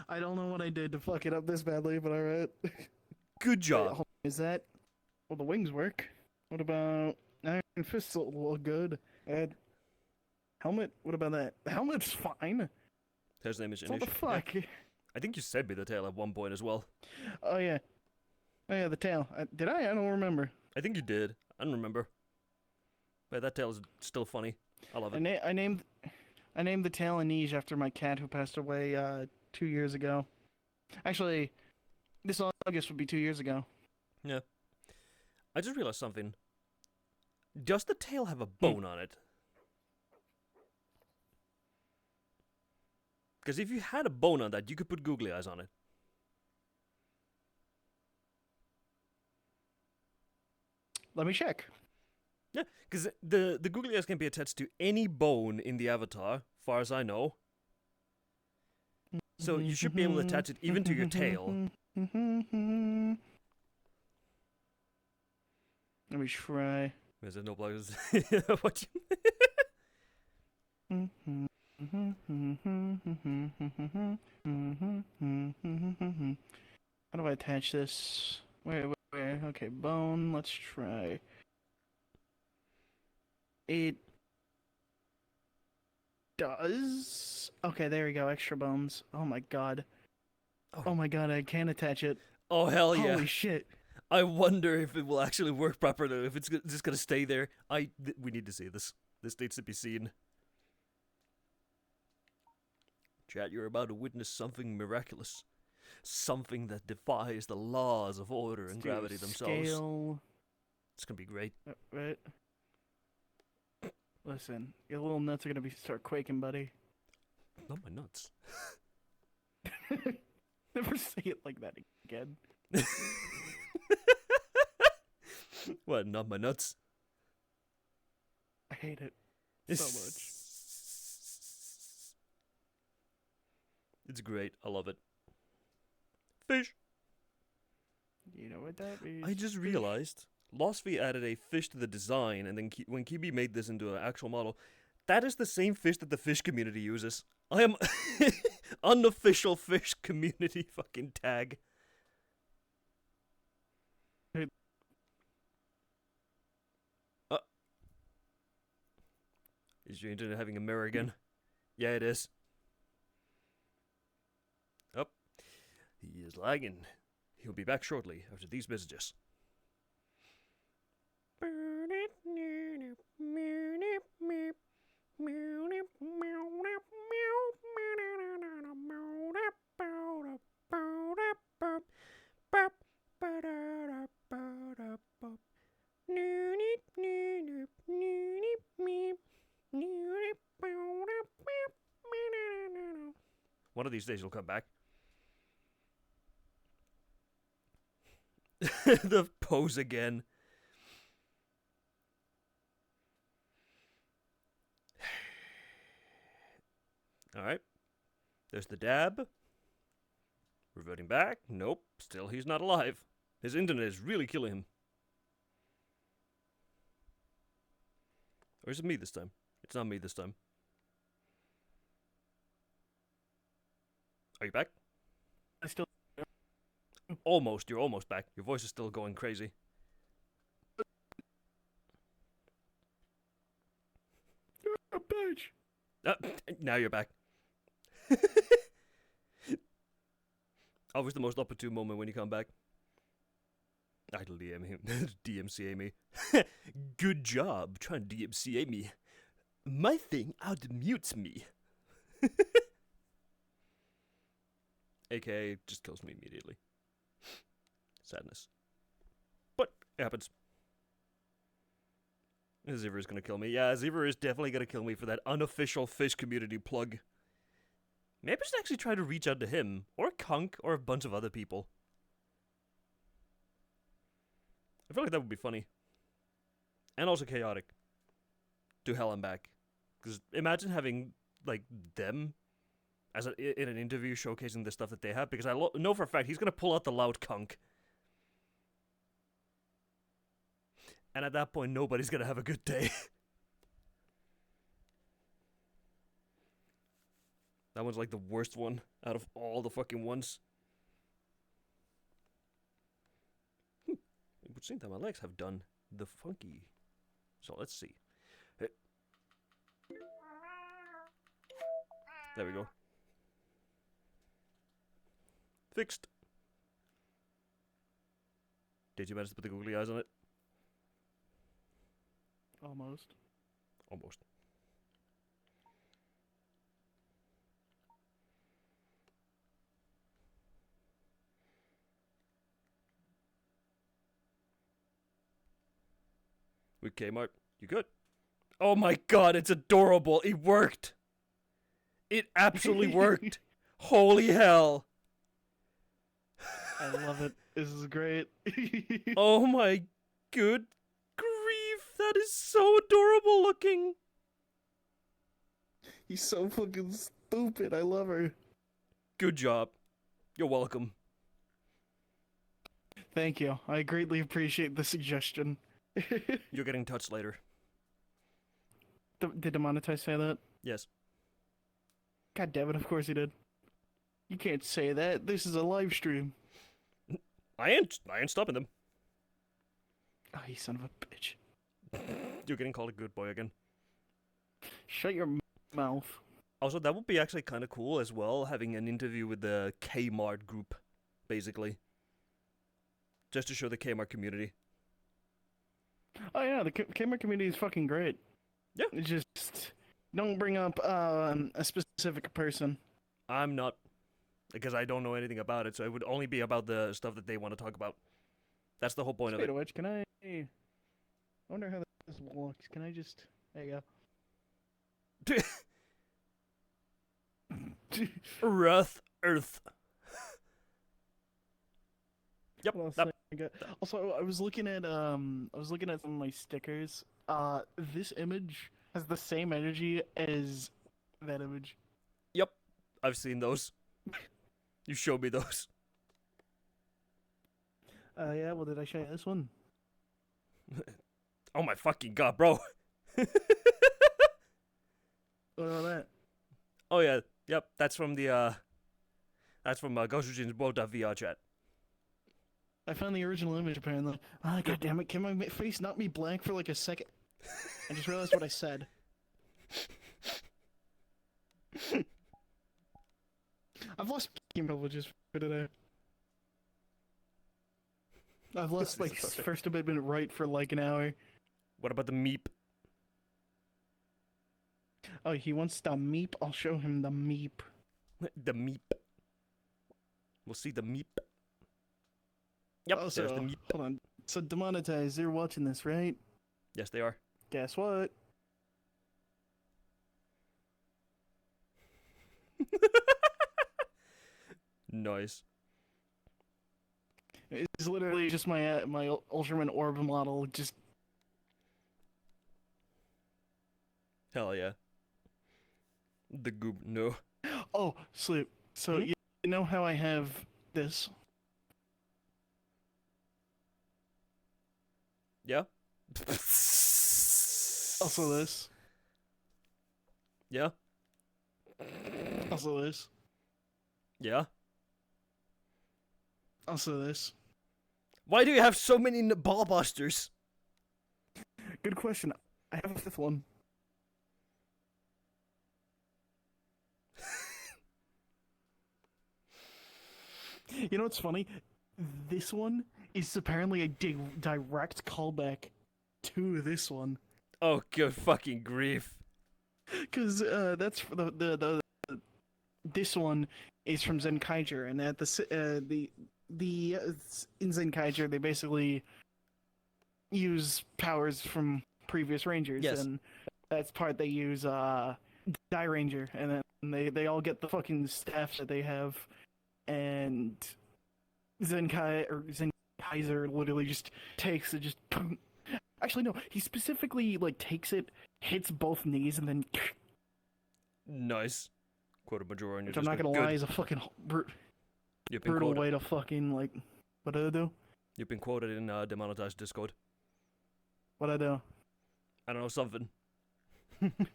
I don't know what I did to fuck it up this badly, but alright. Good job. Is that? Well, the wings work. What about Iron Fist? Will look good. Helmet. What about that? The helmet's fine. There's an image. What the fuck? I think you sent me the tail at one point as well. Oh yeah. Oh yeah, the tail. Did I? I don't remember. I think you did. I don't remember. But that tail is still funny. I love I, it. na- I named the tail Anige after my cat who passed away 2 years ago. Actually, this August would be 2 years ago. Yeah. I just realized something. Does the tail have a bone on it? Because if you had a bone on that, you could put googly eyes on it. Let me check. Yeah, because the googly eyes can be attached to any bone in the avatar, far as I know. So you should be able to attach it even to your tail. Let me try. Is there no plugs? What you... How do I attach this? Wait. Okay, bone. Let's try. It does. Okay, there we go. Extra bones. Oh my god. Oh my god, I can attach it. Oh, hell yeah. Holy shit. I wonder if it will actually work properly, if it's just gonna stay there. We need to see this. This needs to be seen. Chat, you're about to witness something miraculous. Something that defies the laws of order and gravity themselves. Scale. It's gonna be great. Right. Listen, your little nuts are gonna start quaking, buddy. Not my nuts. Never say it like that again. What, not my nuts? I hate it so much. It's great. I love it. Fish. You know what that means? I just realized Losfi added a fish to the design, and then when Kibi made this into an actual model, that is the same fish that the fish community uses. I am unofficial fish community fucking tag. Is your internet having a mirror again? Yeah, it is. Oh, he is lagging. He'll be back shortly after these messages. One of these days he'll come back. The pose again. Alright. There's the dab. Reverting back. Nope. Still he's not alive. His internet is really killing him. Or is it me this time? It's not me this time. Are you back? I still. Almost. You're almost back. Your voice is still going crazy. You're a bitch. Now you're back. Always the most opportune moment when you come back. Idle DM him. DMCA me. Good job trying to DMCA me. My thing out-mutes me. AKA just kills me immediately. Sadness. But it happens. Zivir is gonna kill me. Yeah, Zivir is definitely gonna kill me for that unofficial fish community plug. Maybe I should actually try to reach out to him, or Kunk, or a bunch of other people. I feel like that would be funny. And also chaotic. To hell and back. Because imagine having, like, them as in an interview showcasing the stuff that they have, because I know for a fact he's going to pull out the loud Kunk. And at that point, nobody's going to have a good day. That one's like the worst one out of all the fucking ones. It would seem that my legs have done the funky. So let's see. There we go. Fixed. Did you manage to put the googly eyes on it? Almost. Almost. With Kmart, you good? Oh my god, it's adorable. It worked. It absolutely worked. Holy hell. I love it. This is great. Oh my good grief. That is so adorable looking. He's so fucking stupid. I love her. Good job. You're welcome. Thank you. I greatly appreciate the suggestion. You're getting touched later. Did Demonetize say that? Yes. God damn it, of course he did. You can't say that. This is a live stream. I ain't stopping them. Oh, you son of a bitch. You're getting called a good boy again. Shut your mouth. Also, that would be actually kind of cool as well, having an interview with the Kmart group, basically. Just to show the Kmart community. Oh yeah, the Kmart community is fucking great. Yeah. It's just don't bring up a specific person. I'm not, because I don't know anything about it, so it would only be about the stuff that they want to talk about. That's the whole point of Speaking it. of which, can I wonder how this looks. Can I just... There you go. Earth. Yep. What else That, I got? Also, I was looking at some of my stickers. This image has the same energy as that image. yep. I've seen those. You showed me those. Yeah, well, did I show you this one? Oh my fucking god, bro. What about that? Oh yeah. Yep. That's from the Gosujin's World.VR chat. I found the original image, apparently. Ah, god damn it, can my face not be blank for like a second? I just realized what I said. I've lost game privileges for today. I've lost, like, First Amendment right for like an hour. What about the meep? Oh, he wants the meep? I'll show him the meep. The meep. We'll see the meep. Yep, Also, there's the meep. hold on. So, Demonetize, you're watching this, right? Yes, they are. Guess what? Nice. It's literally just my my Ultraman Orb model, just... Hell yeah. The goob, no. Oh, Sleep. So, you know how I have this? Yeah? Also this. Yeah? Also this. Yeah? Also this. Why do you have so many ball busters? Good question. I have a fifth one. You know what's funny? This one is apparently a direct callback to this one. Oh, good fucking grief. Because that's the this one is from Zenkaiger, and at in Zenkaiger they basically use powers from previous Rangers, Yes. and that's part they use Die Ranger, and then they all get the fucking staffs that they have, and Zenkaiser literally just takes it, just actually no, he specifically like takes it, hits both knees, and then Nice. Quota major on your which I'm not Discord. gonna Good. lie is a fucking You've been brutal quoted. way to fucking like. What did I do? You've been quoted in demonetized Discord. What did I do? I don't know, something.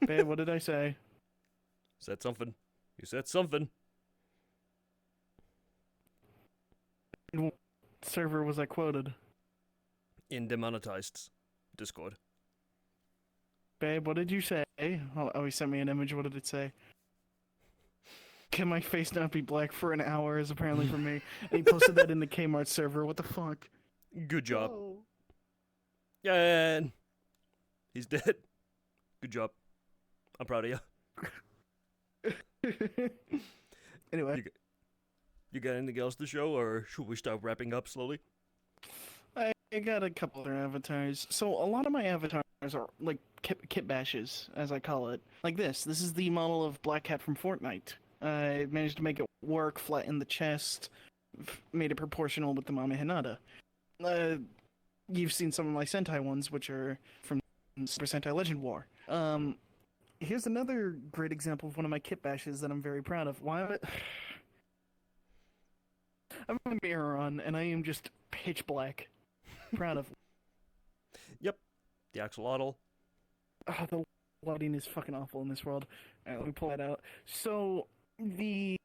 Babe, what did I say? Said something. You said something. What server was I quoted? In demonetized Discord. Babe, what did you say? Oh, he sent me an image. What did it say? Can my face not be black for an hour is apparently for me. And he posted that in the Kmart server. What the fuck? Good job. Oh. And He's dead. Good job. I'm proud of you. Anyway, You got anything else to show, or should we start wrapping up slowly? I got a couple other avatars. So a lot of my avatars are like kit bashes, as I call it. Like this. This is the model of Black Cat from Fortnite. I managed to make it work, flatten the chest, made it proportional with the Mame Hinata. You've seen some of my Sentai ones, which are from Super Sentai Legend War. Here's another great example of one of my kit bashes that I'm very proud of. Why? I have a mirror on, and I am just pitch black. Proud of. Yep. The axolotl. Oh, the lighting is fucking awful in this world. Alright, let me pull that out. So the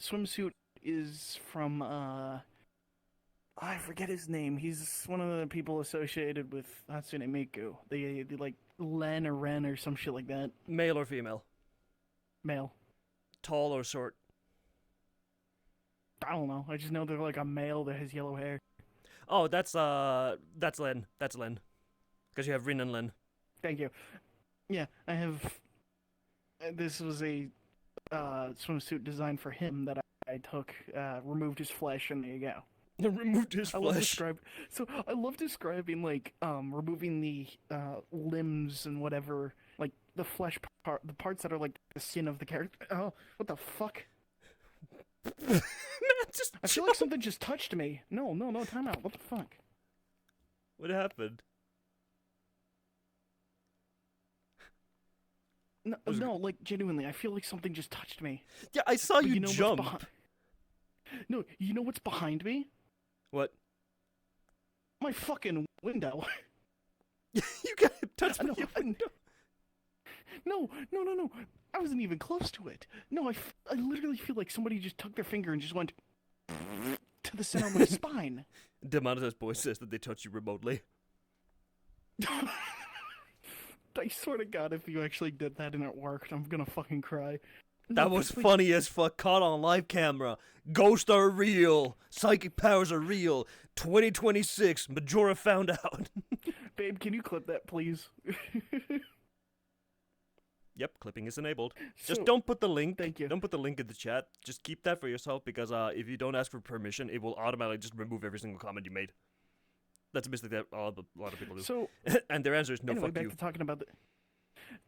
swimsuit is from I forget his name. He's one of the people associated with Hatsune Miku. They like Len or Ren or some shit like that. Male or female? Male. Tall or short? I don't know. I just know they're like a male that has yellow hair. Oh, that's Len. That's Len. Because you have Rin and Len. Thank you. Yeah, I have. This was a swimsuit design for him that I took, removed his flesh, and there you go. Removed his flesh. I love describing like removing the limbs and whatever, like the flesh part, the parts that are like the skin of the character. Oh, what the fuck? I feel like something just touched me. No, time out. What the fuck? What happened? No, like genuinely, I feel like something just touched me. Yeah, I saw you know jump. No, you know what's behind me? What? My fucking window. You got touched by your window. No. I wasn't even close to it. No, I literally feel like somebody just took their finger and just went to the center of my spine. Demonetized boy says that they touch you remotely. I swear to God, if you actually did that and it worked, I'm gonna fucking cry. That was funny as fuck. Caught on live camera. Ghosts are real. Psychic powers are real. 2026. Majora found out. Babe, can you clip that, please? Yep, clipping is enabled. So, Just don't put the link. thank you. Don't put the link in the chat. Just keep that for yourself because if you don't ask for permission, it will automatically just remove every single comment you made. That's a mistake that a lot of people do. So, and their answer is no. anyway, Fuck back you. to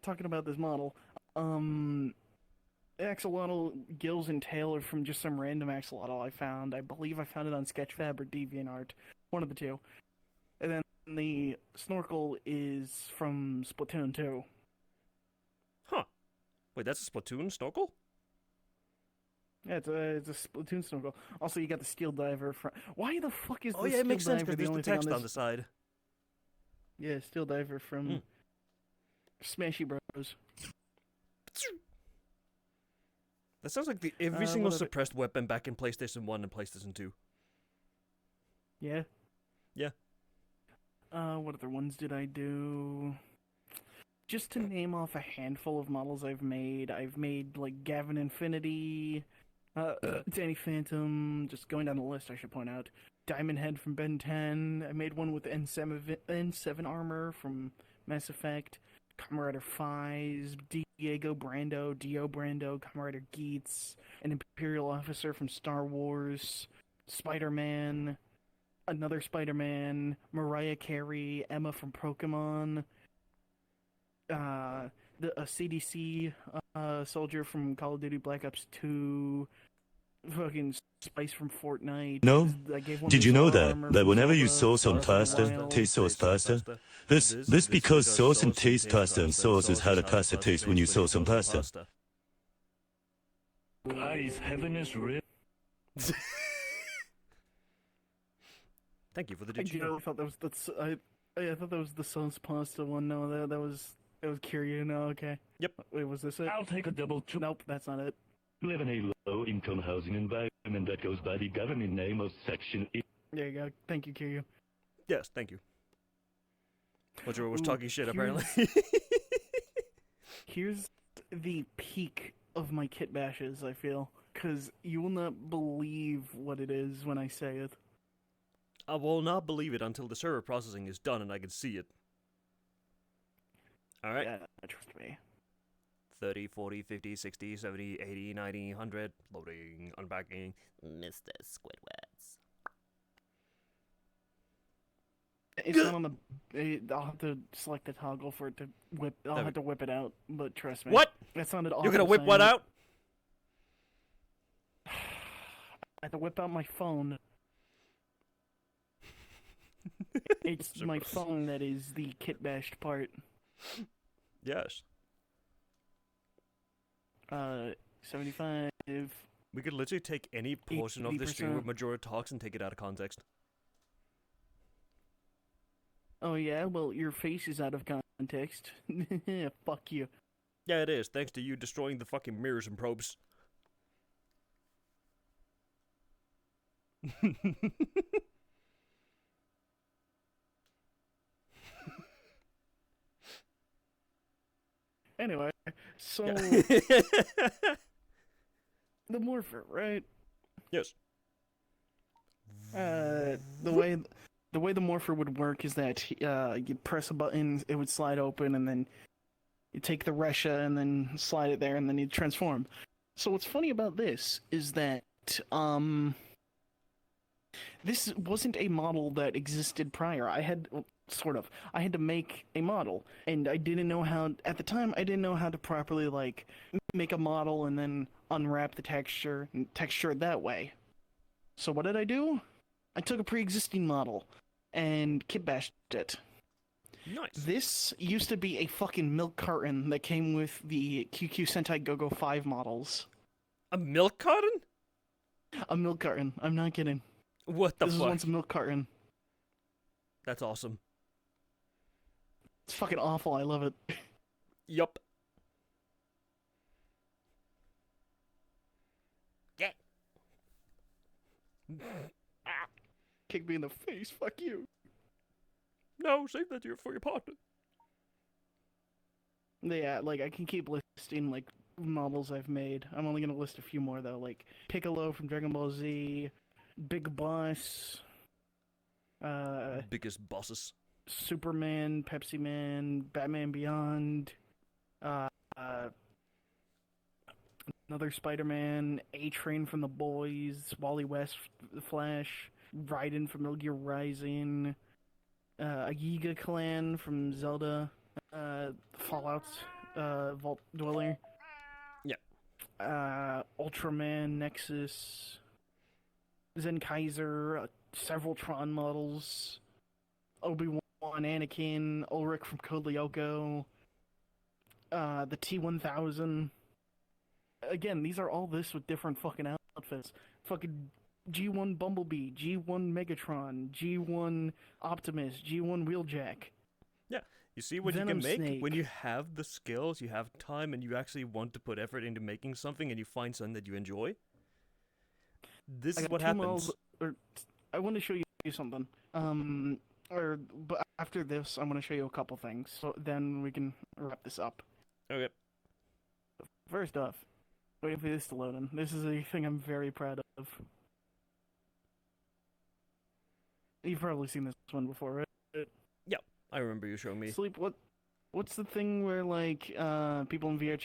talking about this model. Axolotl gills and tail are from just some random axolotl I found. I believe I found it on Sketchfab or DeviantArt, one of the two. And then the snorkel is from Splatoon 2. Huh. Wait, that's a Splatoon snorkel? Yeah, it's a Splatoon snorkel. Also, you got the steel diver from. Why the fuck is Oh the yeah, steel it makes sense diver because the there's only the thing text on the side. Yeah, steel diver from Smashy Bros. That sounds like every single suppressed weapon back in PlayStation 1 and PlayStation 2. Yeah. Yeah. What other ones did I do? Just to name off a handful of models I've made like Gavin Infinity, Danny Phantom, just going down the list I should point out. Diamond Head from Ben 10, I made one with N7 armor from Mass Effect, Kamen Rider Fies, Diego Brando, Dio Brando, Kamen Rider Geats, an Imperial officer from Star Wars, Spider-Man, another Spider-Man, Mariah Carey, Emma from Pokemon, a CDC soldier from Call of Duty Black Ops 2, fucking Spice from Fortnite. No? I gave one Did to you know Star that Armor that from whenever you Zelda, saw some Breath of the pasta, Wild. taste sauce pasta? This because sauce and taste pasta and sauce is how the pasta tastes when you saw some pasta. Eyes, heaven is real. Thank you for the I did thought that was I thought that was the sauce pasta one. No, that was Kiryu. No, okay. Yep. Wait, was this it? I'll take a double chip. Nope, that's not it. Live in a low-income housing environment that goes by the government name of Section 8. There you go. Thank you, Kiryu. Yes, thank you. Majora was Ooh, talking shit apparently. Here's the peak of my kit bashes, I feel. Because you will not believe what it is when I say it. I will not believe it until the server processing is done and I can see it. Alright. Yeah, trust me. 30, 40, 50, 60, 70, 80, 90, 100. Loading, unpacking. Mr. Squidwards. It's not on the. I'll have to select the toggle for it to whip. I'll have to whip it out, but trust me. What? That sounded awful. You're gonna whip saying what it. out? I have to whip out my phone. It's my phone that is the kit bashed part. Yes. 75. We could literally take any portion of the stream where 80%. Majora talks and take it out of context. Oh yeah, well your face is out of context. Fuck you. Yeah, it is, thanks to you destroying the fucking mirrors and probes. Anyway, so the morpher, right? Yes. The way the morpher would work is that you'd press a button, it would slide open, and then you take the Resha and then slide it there, and then you'd transform. So what's funny about this is that this wasn't a model that existed prior. I had to make a model, and I didn't know how at the time. I didn't know how to properly like make a model and then unwrap the texture and texture it that way. So what did I do? I took a pre-existing model and kit bashed it. Nice. This used to be a fucking milk carton that came with the QQ Sentai Go-Go 5 models. A milk carton? A milk carton. I'm not kidding. What the This was fuck? once a milk carton. That's awesome. It's fucking awful. I love it. Yup. Yeah. Kick me in the face. Fuck you. No, save that for your partner. Yeah, like I can keep listing like models I've made. I'm only gonna list a few more though, like Piccolo from Dragon Ball Z, Big Boss, Biggest bosses. Superman, Pepsi Man, Batman Beyond, another Spider-Man, A-Train from The Boys, Wally West, The Flash, Raiden from Metal Gear Rising, a Yiga Clan from Zelda, Fallout, Vault Dweller. Yeah. Ultraman, Nexus, Zen Kaiser, several Tron models, Obi-Wan, Anakin, Ulrich from Code Lyoko, the T-1000. Again, these are all this with different fucking outfits. Fucking G1 Bumblebee, G1 Megatron, G1 Optimus, G1 Wheeljack. Yeah. You see what Venom you can make Snake. when you have the skills, you have time, and you actually want to put effort into making something, and you find something that you enjoy. This I is got what two happens. models- I want to show you something. But after this, I'm going to show you a couple things. So then we can wrap this up. Okay. First off, waiting for this to load in. This is a thing I'm very proud of. You've probably seen this one before, right? I remember you showing me. Sleep. What's the thing where like people in VR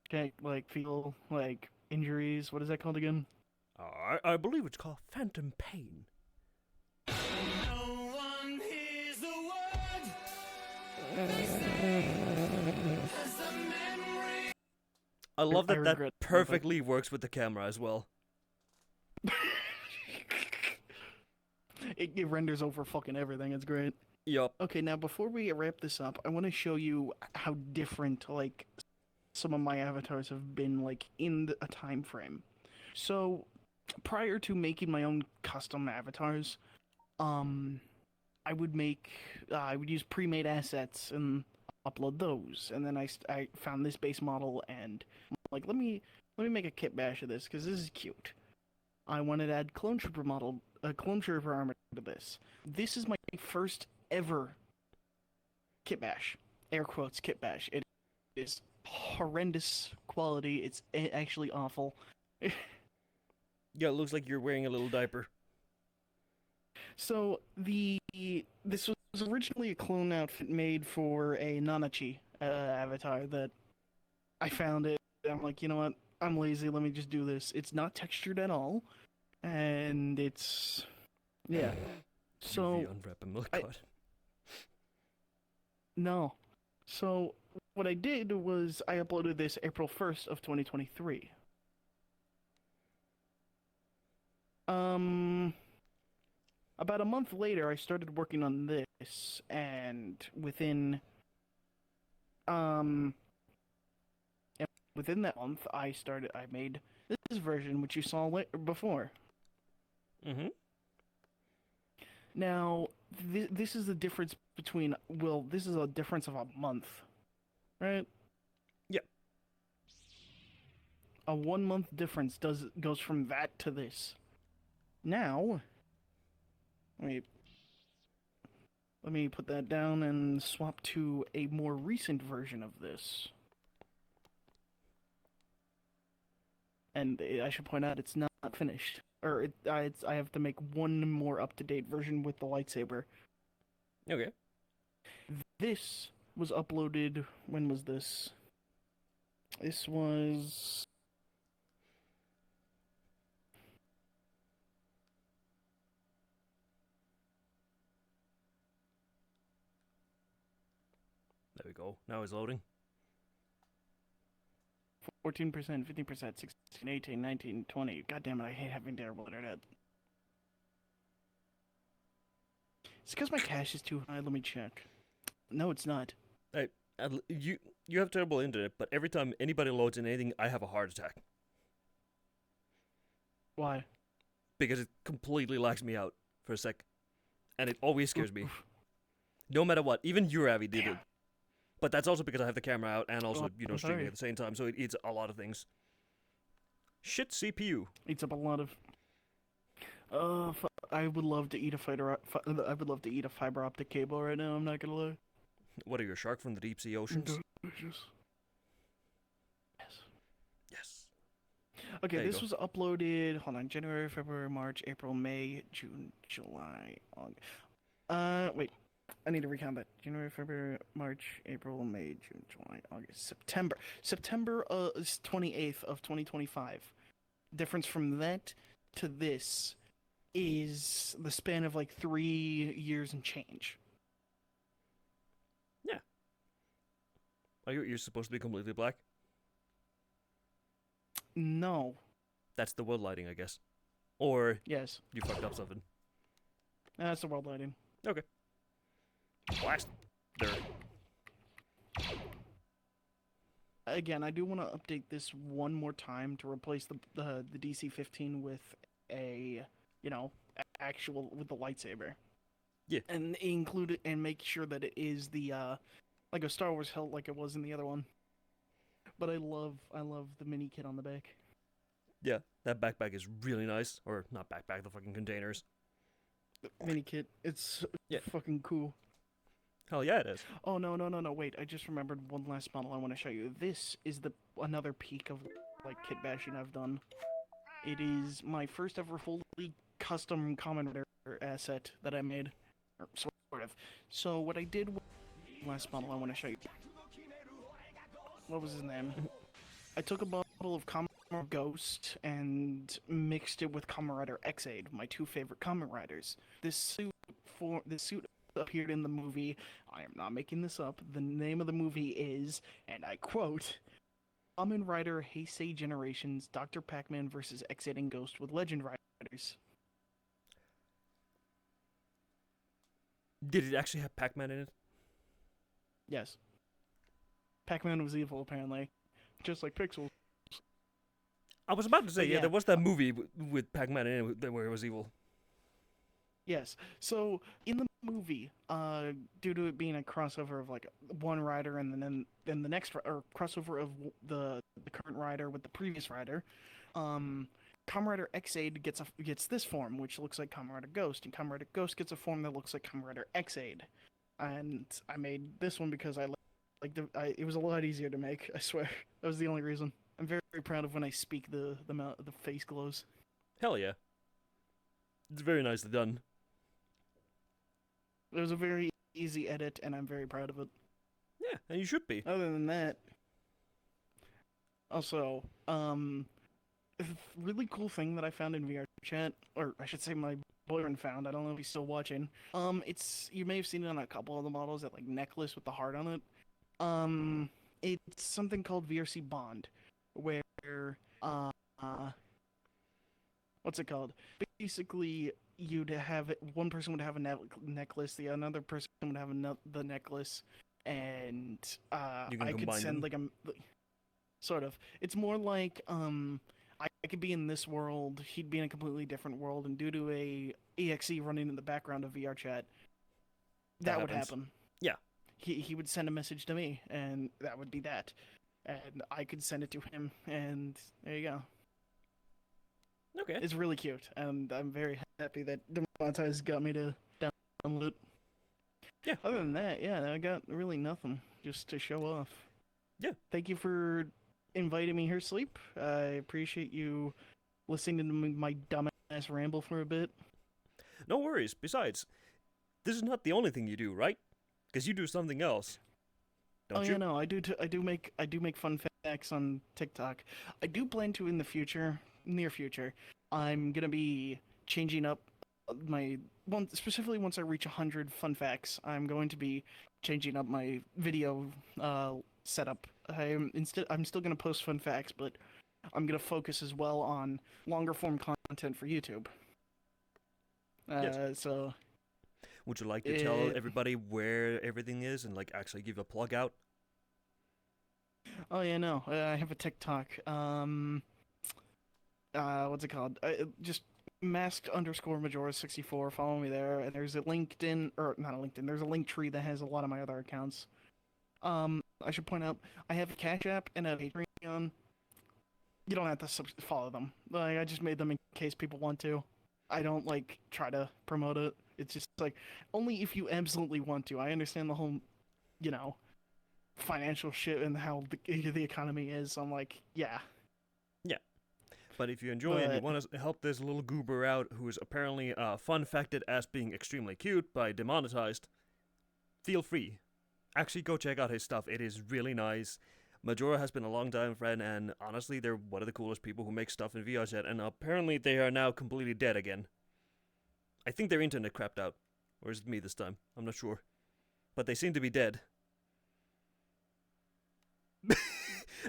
can't like feel like injuries? What is that called again? I believe it's called phantom pain. I love I that regret that perfectly works with the camera as well. It renders over fucking everything. It's great. Yup. Okay, now before we wrap this up, I want to show you how different like some of my avatars have been like in a time frame. So, prior to making my own custom avatars, I would use pre-made assets and upload those, and then I found this base model and I'm like let me make a kit bash of this because this is cute. I wanted to add clone trooper armor to this. This is my first ever kit bash. Air quotes kit bash. It is horrendous quality. It's actually awful. Yeah, it looks like you're wearing a little diaper. So this was originally a clone outfit made for a Nanachi avatar that I found it. I'm like, you know what? I'm lazy. Let me just do this. It's not textured at all, and it's yeah. So UV unwrap a milk I- cart. no. So what I did was I uploaded this April 1st of 2023. About a month later, I started working on this, and um, within that month, I made this version, which you saw before. Mm-hmm. Now, this is the difference between, well, this is a difference of a month, right? Yeah. A 1 month difference goes from that to this. Now, let me put that down and swap to a more recent version of this. And I should point out it's not finished, or I have to make one more up-to-date version with the lightsaber. Okay. This was uploaded. When was this? This was. There we go. Now it's loading. 14%, 15%, 16, 18, 19, 20. God damn it, I hate having terrible internet. It's because my cache is too high. Let me check. No, it's not. Hey, you have terrible internet, but every time anybody loads in anything, I have a heart attack Why? because it completely lags me out for a sec, and it always scares me. No matter what, even Uravi did it. But that's also because I have the camera out and also, I'm streaming sorry. at the same time, so it eats a lot of things. Shit CPU. Eats up a lot of. I would love to eat a I would love to eat a fiber optic cable right now. I'm not gonna lie. What are you, a shark from the deep sea oceans? Delicious. Yes. Yes. Okay, There you this go. was uploaded. Hold on, January, February, March, April, May, June, July, August. Wait. I need to recount that. January, February, March, April, May, June, July, August, September. September is 28th of 2025. Difference from that to this is the span of like 3 years and change. Are you're supposed to be completely black? No. That's the world lighting, I guess. Or Yes. you fucked up something. That's the world lighting. Blast. There. Again, I do want to update this one more time to replace the DC-15 with a, actual with the lightsaber. Yeah. And include it and make sure that it is the like a Star Wars hilt like it was in the other one. But I love the mini kit on the back. Yeah, that backpack is really nice. Or not backpack, the fucking containers. The mini kit, it's Yeah. fucking cool. Hell yeah, it is. Oh no, wait, I just remembered one last model I want to show you. This is another peak of like kit bashing I've done. It is my first ever fully custom Kamen Rider asset that I made. Or sort of. So what I did with the last model I want to show you. What was his name? I took a bottle of Kamen Rider Ghost and mixed it with Kamen Rider X8, my two favorite Kamen Riders. This suit appeared in the movie. I am not making this up. The name of the movie is, and I quote, Kamen Rider Heisei Generations, Dr. Pac-Man vs. X8 and Ghost with Legend Riders. Did it actually have Pac-Man in it? Yes. Pac-Man was evil, apparently. Just like Pixels. I was about to say, But yeah, yeah. there was that movie with Pac-Man in it where it was evil. Yes. So in the movie, due to it being a crossover of like one rider and then the next or crossover of the current rider with the previous rider, Kamen Rider X8 gets this form, which looks like Kamen Rider Ghost, and Kamen Rider Ghost gets a form that looks like Kamen Rider X8. And I made this one because it was a lot easier to make. I swear, that was the only reason. I'm very, very proud of when I speak the face glows. Hell yeah. It's very nicely done. It was a very easy edit, and I'm very proud of it. Yeah, and you should be. Other than that, also, a really cool thing that I found in VR chat, or I should say my boyfriend found. I don't know if he's still watching. It's you may have seen it on a couple of the models, that like necklace with the heart on it. It's something called VRC Bond, where uh, what's it called? Basically, you'd have one person would have a necklace, the another person would have the necklace, and You can I could combine send them. like a sort of. It's more like I could be in this world, he'd be in a completely different world, and due to a EXE running in the background of VR chat, that would happens. happen. Yeah. He would send a message to me, and that would be that, and I could send it to him, and there you go. Okay. It's really cute, and I'm very happy that Demonetize got me to download it. Yeah. Other than that, yeah, I got really nothing just to show off. Yeah. Thank you for inviting me here, Sleep. I appreciate you listening to my dumbass ramble for a bit. No worries. Besides, this is not the only thing you do, right? Because you do something else. Don't you? Yeah, no, I do make fun facts on TikTok. I do plan to in the future, near future. I'm gonna be changing up my one specifically once I reach 100 fun facts. I'm going to be changing up my video setup. I'm still gonna post fun facts, but I'm gonna focus as well on longer form content for YouTube. Yes. So Would you like to tell everybody where everything is and like actually give a plug out? oh yeah, no, I have a TikTok. What's it called? Just mask_Majora64. Follow me there. And there's a LinkedIn, or not a LinkedIn. There's a link tree that has a lot of my other accounts. I should point out I have a Cash App and a Patreon. You don't have to follow them. Like I just made them in case people want to. I don't like try to promote it. It's just like only if you absolutely want to. I understand the whole, you know, financial shit and how the economy is. So I'm like, yeah. Yeah. But if you enjoy and you want to help this little goober out who is apparently fun-facted as being extremely cute by Demonetized, feel free. Actually, go check out his stuff. It is really nice. Majora has been a long-time friend, and honestly, they're one of the coolest people who make stuff in VRZ, and apparently they are now completely dead again. I think their internet crapped out. Or is it me this time? I'm not sure. But they seem to be dead.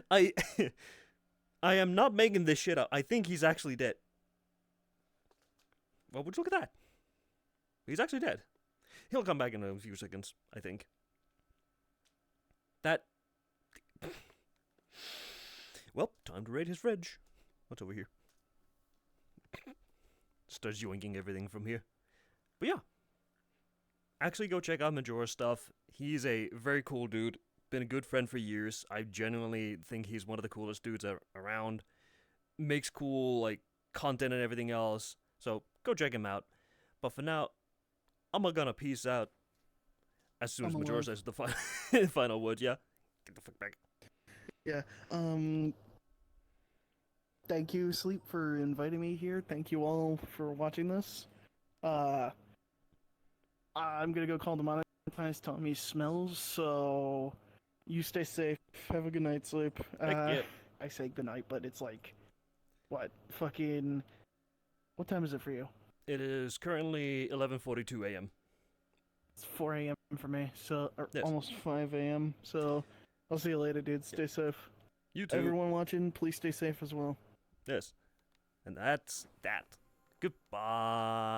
I am not making this shit up. I think he's actually dead. Well, would you look at that? He's actually dead. He'll come back in a few seconds, I think. That... Well, time to raid his fridge. What's over here? Starts yoinking everything from here. But yeah. Actually, go check out Majora's stuff. He's a very cool dude. Been a good friend for years. I genuinely think he's one of the coolest dudes around. Makes cool, like, content and everything else. So, go check him out. But for now, I'm gonna peace out. As soon as Majora says the final word, yeah? Get the fuck back. Yeah, thank you, Sleep, for inviting me here. Thank you all for watching this. I'm gonna go call the monetize, tell him he smells, so you stay safe. Have a good night, Sleep. Yeah. I say good night, but it's like, what, fucking, what time is it for you? It is currently 11:42 a.m. It's 4 a.m. for me, so, or Yes. almost 5 a.m., so I'll see you later, dude. Stay safe. You too. Everyone watching, please stay safe as well. Yes. And that's that. Goodbye.